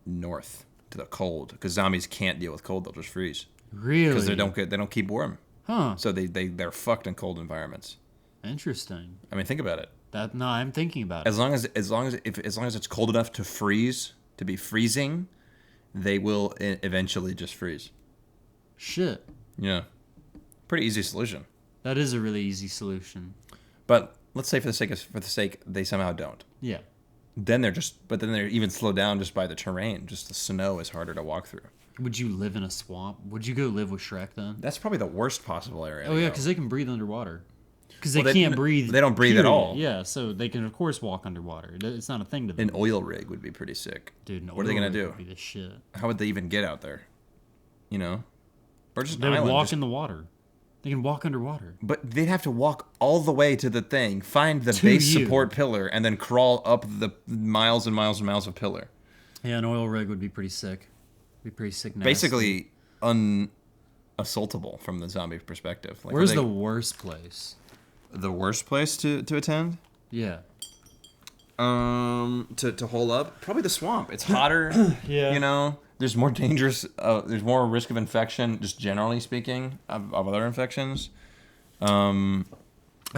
north to the cold. Because zombies can't deal with cold, they'll just freeze. Really? Because they don't keep warm. Huh. So they're fucked in cold environments. Interesting. I mean, think about it. No, I'm thinking about it. As long as it's cold enough to freeze, to be freezing, they will eventually just freeze. Shit. Yeah. Pretty easy solution. That is a really easy solution. But let's say for the sake they somehow don't. Yeah. Then they're even slowed down just by the terrain. Just the snow is harder to walk through. Would you live in a swamp? Would you go live with Shrek then? That's probably the worst possible area. Oh yeah, because they can breathe underwater. Because they can't breathe. They don't breathe at all. Yeah, so they can of course walk underwater. It's not a thing to them. An oil rig would be pretty sick. Dude, what are they gonna do? Would be the shit. How would they even get out there? You know, or just they would walk in the water. They can walk underwater. But they'd have to walk all the way to the thing, find the base support pillar, and then crawl up the miles and miles and miles of pillar. Yeah, an oil rig would be pretty sick. Be pretty sick. Nasty. Basically, unassaultable from the zombie perspective. Like, where's the worst place? The worst place to attend? Yeah. To hole up? Probably the swamp. It's hotter. Yeah. You know, there's more dangerous. There's more risk of infection, just generally speaking, of other infections. I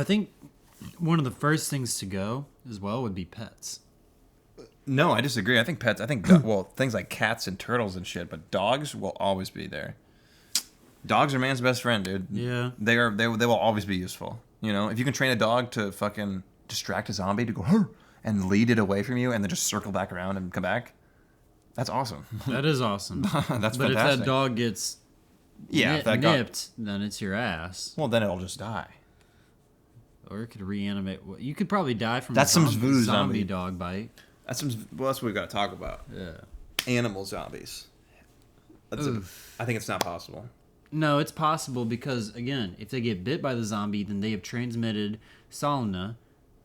think one of the first things to go as well would be pets. No, I disagree. I think pets. Well, things like cats and turtles and shit, but dogs will always be there. Dogs are man's best friend, dude. Yeah. They will always be useful. You know, if you can train a dog to fucking distract a zombie to go "Hur!" and lead it away from you, and then just circle back around and come back, that's awesome. That is awesome. That's but fantastic. if that dog gets nipped, then it's your ass. Well, then it'll just die. Or it could reanimate. You could probably die from That's some voodoo zombie dog bite. That's what we've got to talk about. Yeah. Animal zombies. I think it's not possible. No, it's possible because, again, if they get bit by the zombie, then they have transmitted Salmonella,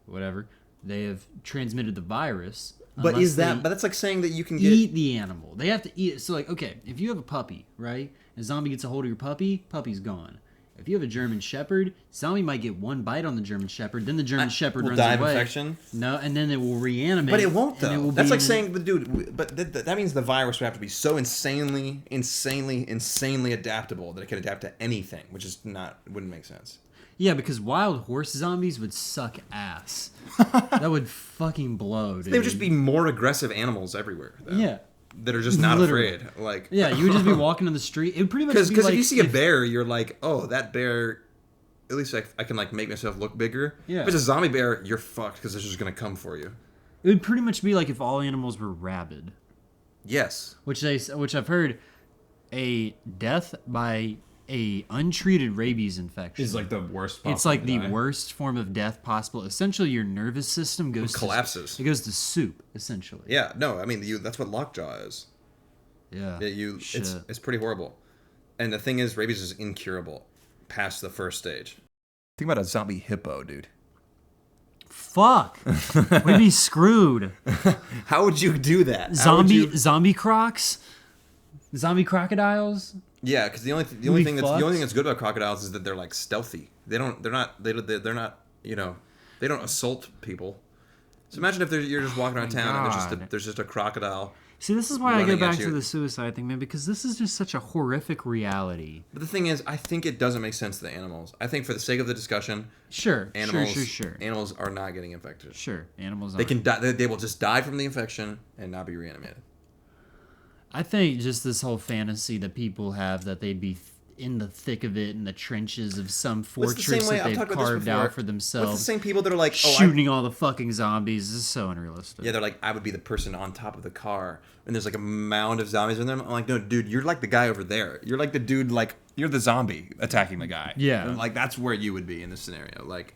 whatever. They have transmitted the virus. But that's like saying that you can eat the animal. They have to eat it. So, like, okay, if you have a puppy, right? A zombie gets a hold of your puppy, puppy's gone. If you have a German Shepherd, zombie might get one bite on the German Shepherd, then the German Shepherd runs die away. Of infection? No, and then it will reanimate. But it won't, though. That's like saying, dude, but that means the virus would have to be so insanely adaptable that it could adapt to anything, which is wouldn't make sense. Yeah, because wild horse zombies would suck ass. That would fucking blow, dude. They would just be more aggressive animals everywhere, though. Yeah. That are just not afraid. Like, yeah, you would just be walking on the street. It would pretty much be because like if you see a bear, you're like, oh, that bear. At least I can like make myself look bigger. Yeah. If it's a zombie bear, you're fucked because it's just gonna come for you. It would pretty much be like if all animals were rabid. Yes. Which I've heard, a death by a untreated rabies infection is like the worst possible. It's like the worst form of death possible. Essentially, your nervous system collapses. It goes to soup, essentially. Yeah, no, I mean that's what lockjaw is. Yeah. It's pretty horrible. And the thing is, rabies is incurable past the first stage. Think about a zombie hippo, dude. Fuck. We'd be screwed. How would you do that? Zombie crocs? Zombie crocodiles? Yeah, because the only thing that's good about crocodiles is that they're like stealthy. They're not you know, they don't assault people. So imagine if you're just walking around town and there's just a crocodile. See, this is why I go back to the suicide thing, man, because this is just such a horrific reality. But the thing is, I think it doesn't make sense to the animals. I think for the sake of the discussion, sure. Animals are not getting infected. Sure, animals. They can die. They will just die from the infection and not be reanimated. I think just this whole fantasy that people have that they'd be in the thick of it in the trenches of some fortress that they've carved out for themselves. What's the same people that are like shooting all the fucking zombies? This is so unrealistic. Yeah, they're like, I would be the person on top of the car, and there's like a mound of zombies in them. I'm like, no, dude, you're like the guy over there. You're like the dude, like you're the zombie attacking the guy. Yeah, like that's where you would be in this scenario. Like,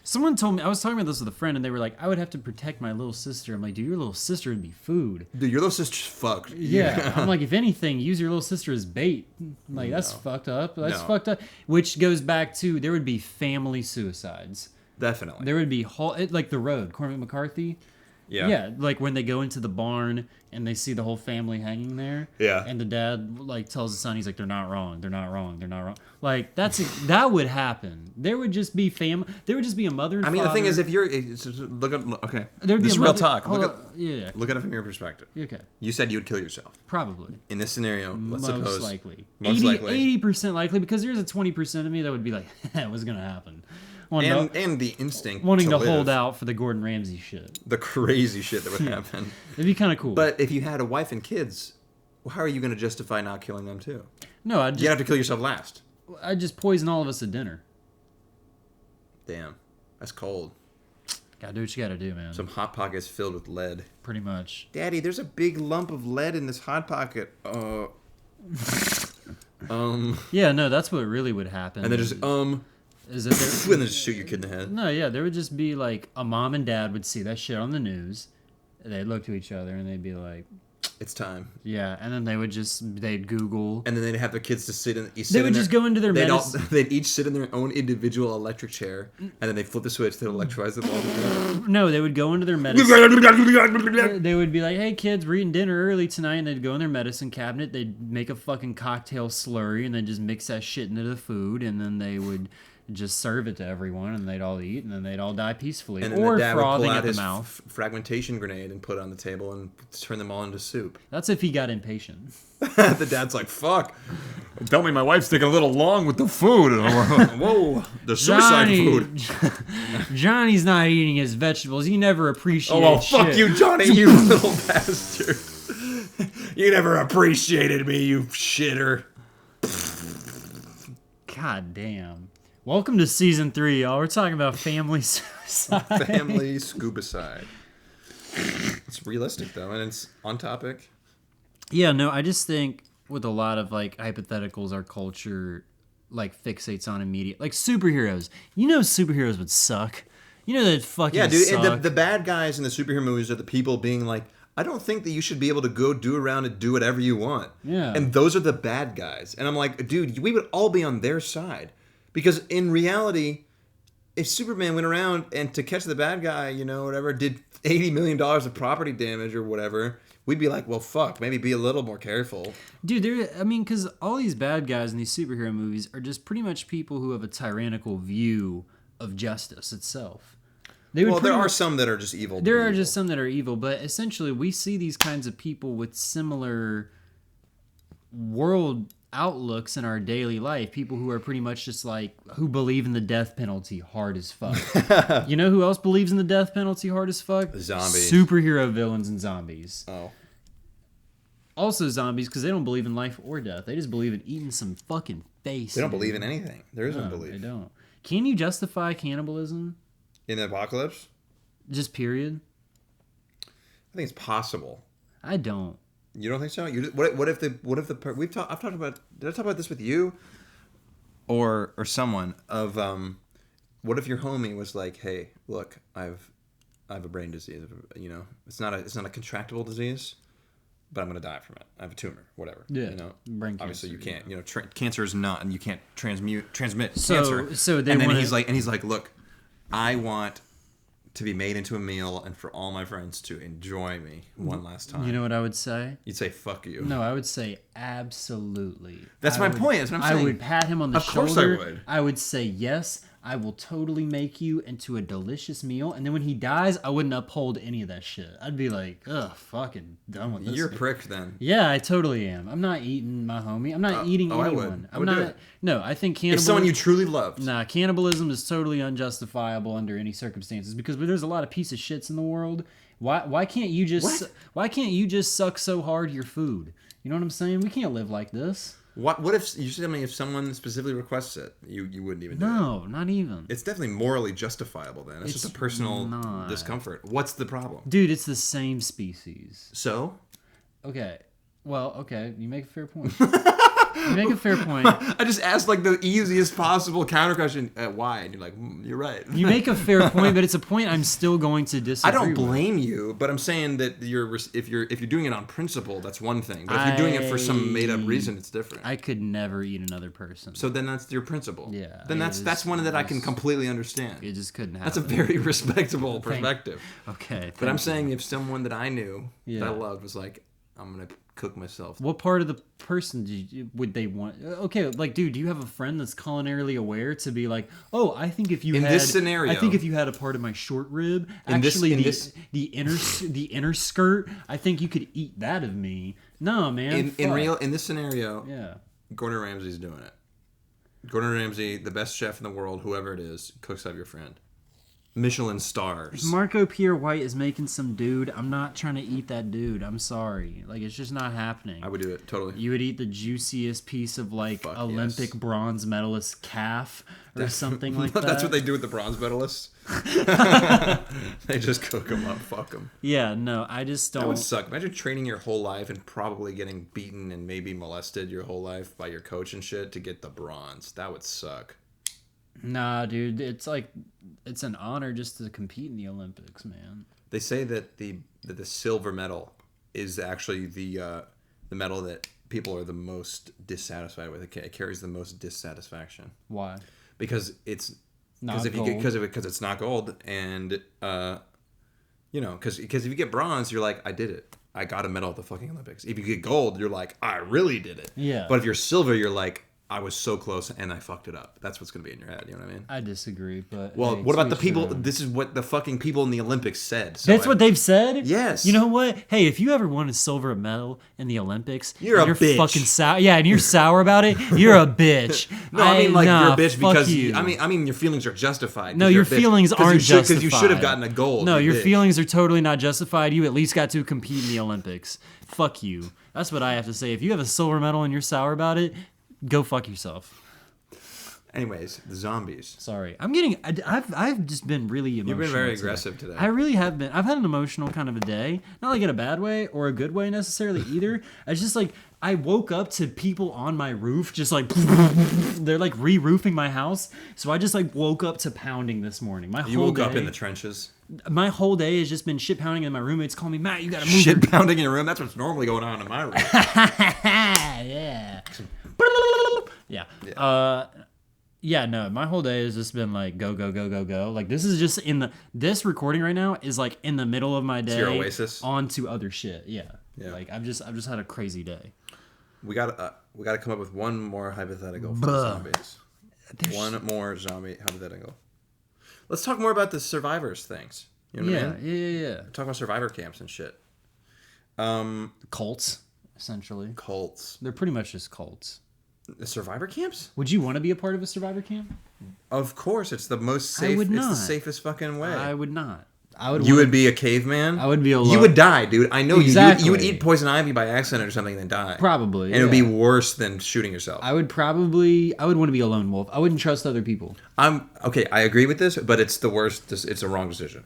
Someone told me, I was talking about this with a friend, and they were like, I would have to protect my little sister. I'm like, dude, your little sister would be food. Dude, your little sister's fucked. Yeah. I'm like, if anything, use your little sister as bait. I'm like, that's fucked up. That's fucked up. Which goes back to, there would be family suicides. Definitely. There would be, like The Road, Cormac McCarthy. Yeah. Yeah, like when they go into the barn and they see the whole family hanging there. Yeah. And the dad like tells the son, he's like, they're not wrong. They're not wrong. They're not wrong. Like that would happen. There would just be there would just be a mother and father. The thing is, if you're look at okay, There'd be this is a real mother- talk. hold Look on. at Yeah. Look at it from your perspective. Okay. You said you would kill yourself. Probably. In this scenario, let's Most suppose likely. Most likely. 80% likely, because there's a 20% of me that would be like, that was gonna happen. And the instinct wanting to live. hold out for the Gordon Ramsay shit. The crazy shit that would happen. It'd be kind of cool. But if you had a wife and kids, well, how are you going to justify not killing them too? No, You'd have to kill yourself last. I'd just poison all of us at dinner. Damn, that's cold. Gotta do what you gotta do, man. Some Hot Pockets filled with lead. Pretty much. Daddy, there's a big lump of lead in this Hot Pocket. Yeah, no, that's what really would happen. And then just Is that there, and then just shoot your kid in the head. No, yeah, there would just be like a mom and dad would see that shit on the news. They'd look to each other and they'd be like, "It's time." Yeah, and then they'd Google, and then they'd have their kids to sit in. They would just go into their medicine. They'd each sit in their own individual electric chair, and then they flip the switch to electrolyze them all. No, they would go into their medicine. They would be like, "Hey kids, we're eating dinner early tonight," and they'd go in their medicine cabinet. They'd make a fucking cocktail slurry, and then just mix that shit into the food, and then they would just serve it to everyone, and they'd all eat, and then they'd all die peacefully, And then or the dad would pull frothing out at the his mouth. fragmentation grenade and put it on the table and turn them all into soup. That's if he got impatient. The dad's like, "Fuck." Tell me my wife's taking a little long with the food. Whoa, the suicide food. Johnny's not eating his vegetables. He never appreciated Oh, well, fuck shit. you, Johnny, you little bastard. You never appreciated me, you shitter. God damn. Welcome to season 3, y'all. We're talking about family suicide. Family scuba-cide. It's realistic, though, and it's on topic. Yeah, no, I just think with a lot of like hypotheticals, our culture like fixates on immediate, like superheroes. You know, superheroes would suck. You know that fucking Yeah, dude, suck. and the bad guys in the superhero movies are the people being like, I don't think that you should be able to go do around and do whatever you want. Yeah. And those are the bad guys. And I'm like, dude, we would all be on their side. Because in reality, if Superman went around and to catch the bad guy, you know, whatever, did $80 million of property damage or whatever, we'd be like, well, fuck, maybe be a little more careful. Dude, because all these bad guys in these superhero movies are just pretty much people who have a tyrannical view of justice itself. Well, there are some that are just evil. There are just some that are evil, but essentially we see these kinds of people with similar world outlooks in our daily life. People who are pretty much just like, who believe in the death penalty hard as fuck. You know who else believes in the death penalty hard as fuck? Zombies. Superhero villains and zombies. Oh. Also zombies, because they don't believe in life or death. They just believe in eating some fucking face. They don't believe in anything. There is no belief. They don't. Can you justify cannibalism? In the apocalypse? Just period? I think it's possible. I don't. You don't think so? What if the I've talked about, did I talk about this with you or someone of what if your homie was like, "Hey, look, I have a brain disease, you know. It's not a contractable disease, but I'm going to die from it. I have a tumor, whatever." Yeah. You know, brain obviously cancer, you can't, you know, cancer is not, and you can't transmit cancer. So they and then wanna... he's like, "Look, I want to be made into a meal and for all my friends to enjoy me one last time." You know what I would say? You'd say, "Fuck you." No, I would say absolutely. That's my point. That's what I'm saying. I would pat him on the shoulder. Of course I would. I would say, yes, I will totally make you into a delicious meal. And then when he dies, I wouldn't uphold any of that shit. I'd be like, ugh, fucking done with this. You're a prick then. Yeah, I totally am. I'm not eating my homie. I'm not eating anyone. I would do it. No, I think cannibalism... If someone you truly loved. Nah, cannibalism is totally unjustifiable under any circumstances because there's a lot of piece of shits in the world. Why can't you just suck so hard your food? You know what I'm saying? We can't live like this. What if you tell me if someone specifically requests it, you wouldn't even do it? No, not even. It's definitely morally justifiable then. It's just a personal discomfort. What's the problem? Dude, it's the same species. So? Okay. Well, okay, you make a fair point. You make a fair point. I just asked like the easiest possible counter question. Why? And you're like, you're right. You make a fair point, but it's a point I'm still going to disagree. I don't blame you, but I'm saying that if you're doing it on principle, that's one thing. But if you're doing it for some made up reason, it's different. I could never eat another person. So then that's your principle. Yeah. Then that's one that I can completely understand. It just couldn't happen. That's a very respectable perspective. Okay. But I'm saying if someone that I knew that I loved was like, I'm gonna cook myself. What part of the person would they want? Okay, like, dude, do you have a friend that's culinarily aware to be like, oh, I think if you in had this scenario, I think if you had a part of my short rib, the inner skirt, I think you could eat that of me. No, man. In this scenario, yeah, Gordon Ramsay's doing it. Gordon Ramsay, the best chef in the world, whoever it is, cooks out your friend. Michelin stars. Marco Pierre White is making some dude. I'm not trying to eat that dude. I'm sorry. Like, it's just not happening. I would do it, totally. You would eat the juiciest piece of, like, Olympic bronze medalist calf or something like that. That's what they do with the bronze medalists. They just cook them up. Fuck them. Yeah, no, I just don't. That would suck. Imagine training your whole life and probably getting beaten and maybe molested your whole life by your coach and shit to get the bronze. That would suck. Nah, dude, it's like it's an honor just to compete in the Olympics, man. They say that the silver medal is actually the medal that people are the most dissatisfied with. It carries the most dissatisfaction. Why? Because it's not because it's not gold, and because if you get bronze, you're like, I did it. I got a medal at the fucking Olympics. If you get gold, you're like, I really did it. Yeah. But if you're silver, you're like, I was so close and I fucked it up. That's what's going to be in your head. You know what I mean? I disagree, but... Well, what about the people... This is what the fucking people in the Olympics said. So That's what they've said? Yes. You know what? Hey, if you ever won a silver medal in the Olympics... You're a bitch. Fucking sour. Yeah, and you're sour about it, you're a bitch. No, I mean, like, you're a bitch because... You. I mean, your feelings are justified. No, your feelings aren't justified. Because you should have gotten a gold. No, your feelings are totally not justified. You at least got to compete in the Olympics. Fuck you. That's what I have to say. If you have a silver medal and you're sour about it, go fuck yourself. Anyways, the zombies. Sorry, I've just been really emotional. You've been very aggressive today. I really have been. I've had an emotional kind of a day, not like in a bad way or a good way necessarily either. It's just like I woke up to people on my roof, just like they're like re-roofing my house. So I just like woke up to pounding this morning. You woke up in the trenches. My whole day has just been shit pounding, and my roommates call me, Matt, you gotta move. Shit pounding in your room. That's what's normally going on in my room. Yeah. Yeah. Yeah, no, my whole day has just been like go, go, go, go, go. Like this is just this recording right now is like in the middle of my day. It's your oasis. On to other shit. Yeah. Like I've just had a crazy day. We gotta come up with one more hypothetical for the zombies. One more zombie hypothetical. Let's talk more about the survivors things. You know what I mean? Yeah. Talk about survivor camps and shit. Cults, essentially. Cults. They're pretty much just cults. The survivor camps? Would you want to be a part of a survivor camp? Of course, it's the most safe. I would not. It's the safest fucking way. I would not. You would be a caveman? I would be alone. You would die, dude. I know exactly. You would eat poison ivy by accident or something and then die. Probably. And it would be worse than shooting yourself. I would want to be a lone wolf. I wouldn't trust other people. Okay, I agree with this, but it's the worst. It's a wrong decision.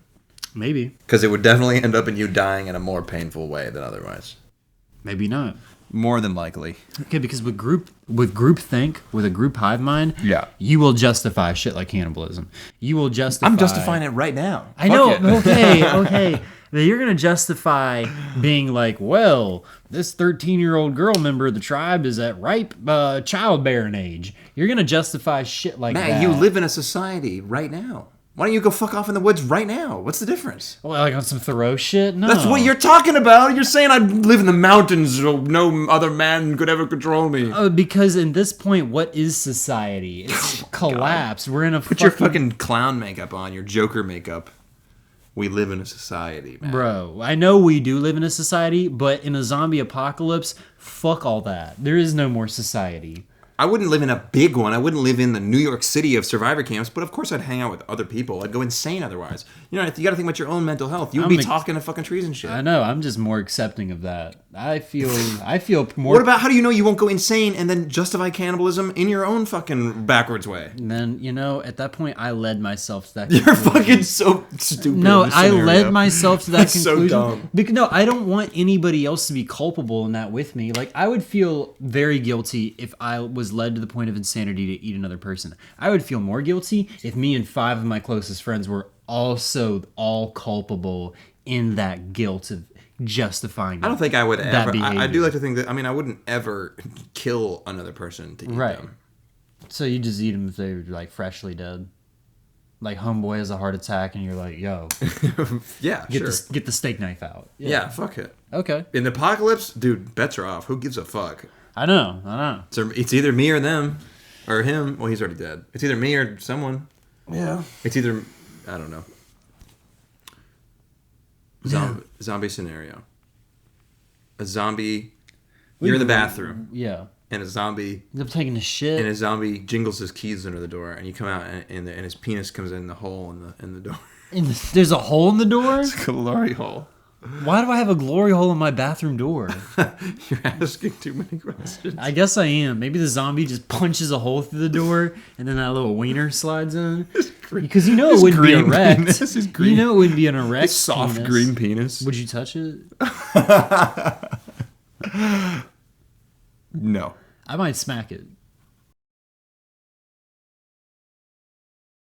Maybe. Because it would definitely end up in you dying in a more painful way than otherwise. Maybe not. More than likely. Okay, because with groupthink, with a group hive mind, you will justify shit like cannibalism. You will justify... I'm justifying it right now. I know. Okay. You're going to justify being like, well, this 13-year-old girl member of the tribe is at ripe childbearing age. You're going to justify shit like that. Man, you live in a society right now. Why don't you go fuck off in the woods right now? What's the difference? Well, like on some Thoreau shit? No. That's what you're talking about. You're saying I live in the mountains so no other man could ever control me. Because in this point, what is society? It's collapsed. We're in a Put your fucking clown makeup on, your Joker makeup. We live in a society, man. Bro, I know we do live in a society, but in a zombie apocalypse, fuck all that. There is no more society. I wouldn't live in a big one. I wouldn't live in the New York City of survivor camps, but of course I'd hang out with other people. I'd go insane otherwise. You know, you got to think about your own mental health. You'd be talking to fucking trees and shit. I know. I'm just more accepting of that. I feel more. What about how do you know you won't go insane and then justify cannibalism in your own fucking backwards way? And then, you know, at that point, I led myself to that You're conclusion. fucking so stupid. No, I led myself to that That's conclusion. so dumb. Because, no, I don't want anybody else to be culpable in that with me. Like, I would feel very guilty if I was led to the point of insanity to eat another person. I would feel more guilty if me and 5 of my closest friends were also all culpable in that guilt of justifying. I don't think I would that ever. behavior. I do like to think that. I mean, I wouldn't ever kill another person to eat them. So you just eat them if they're like freshly dead. Like homeboy has a heart attack, and you're like, "Yo, yeah, get the steak knife out." Yeah, fuck it. Okay. In the apocalypse, dude, bets are off. Who gives a fuck? I know. So it's either me or them, or him. Well, he's already dead. It's either me or someone. Yeah. It's either I don't know. Zombie scenario. A zombie. You're in the bathroom. Yeah. And a zombie. I'm taking a shit. And a zombie jingles his keys under the door, and you come out, and his penis comes in the hole in the door. There's a hole in the door? It's a glory hole. Why do I have a glory hole in my bathroom door? You're asking too many questions. I guess I am. Maybe the zombie just punches a hole through the door, and then that little wiener slides in. Because you know it wouldn't be erect. You know it wouldn't be an erect his soft penis. green penis. Would you touch it? No. I might smack it.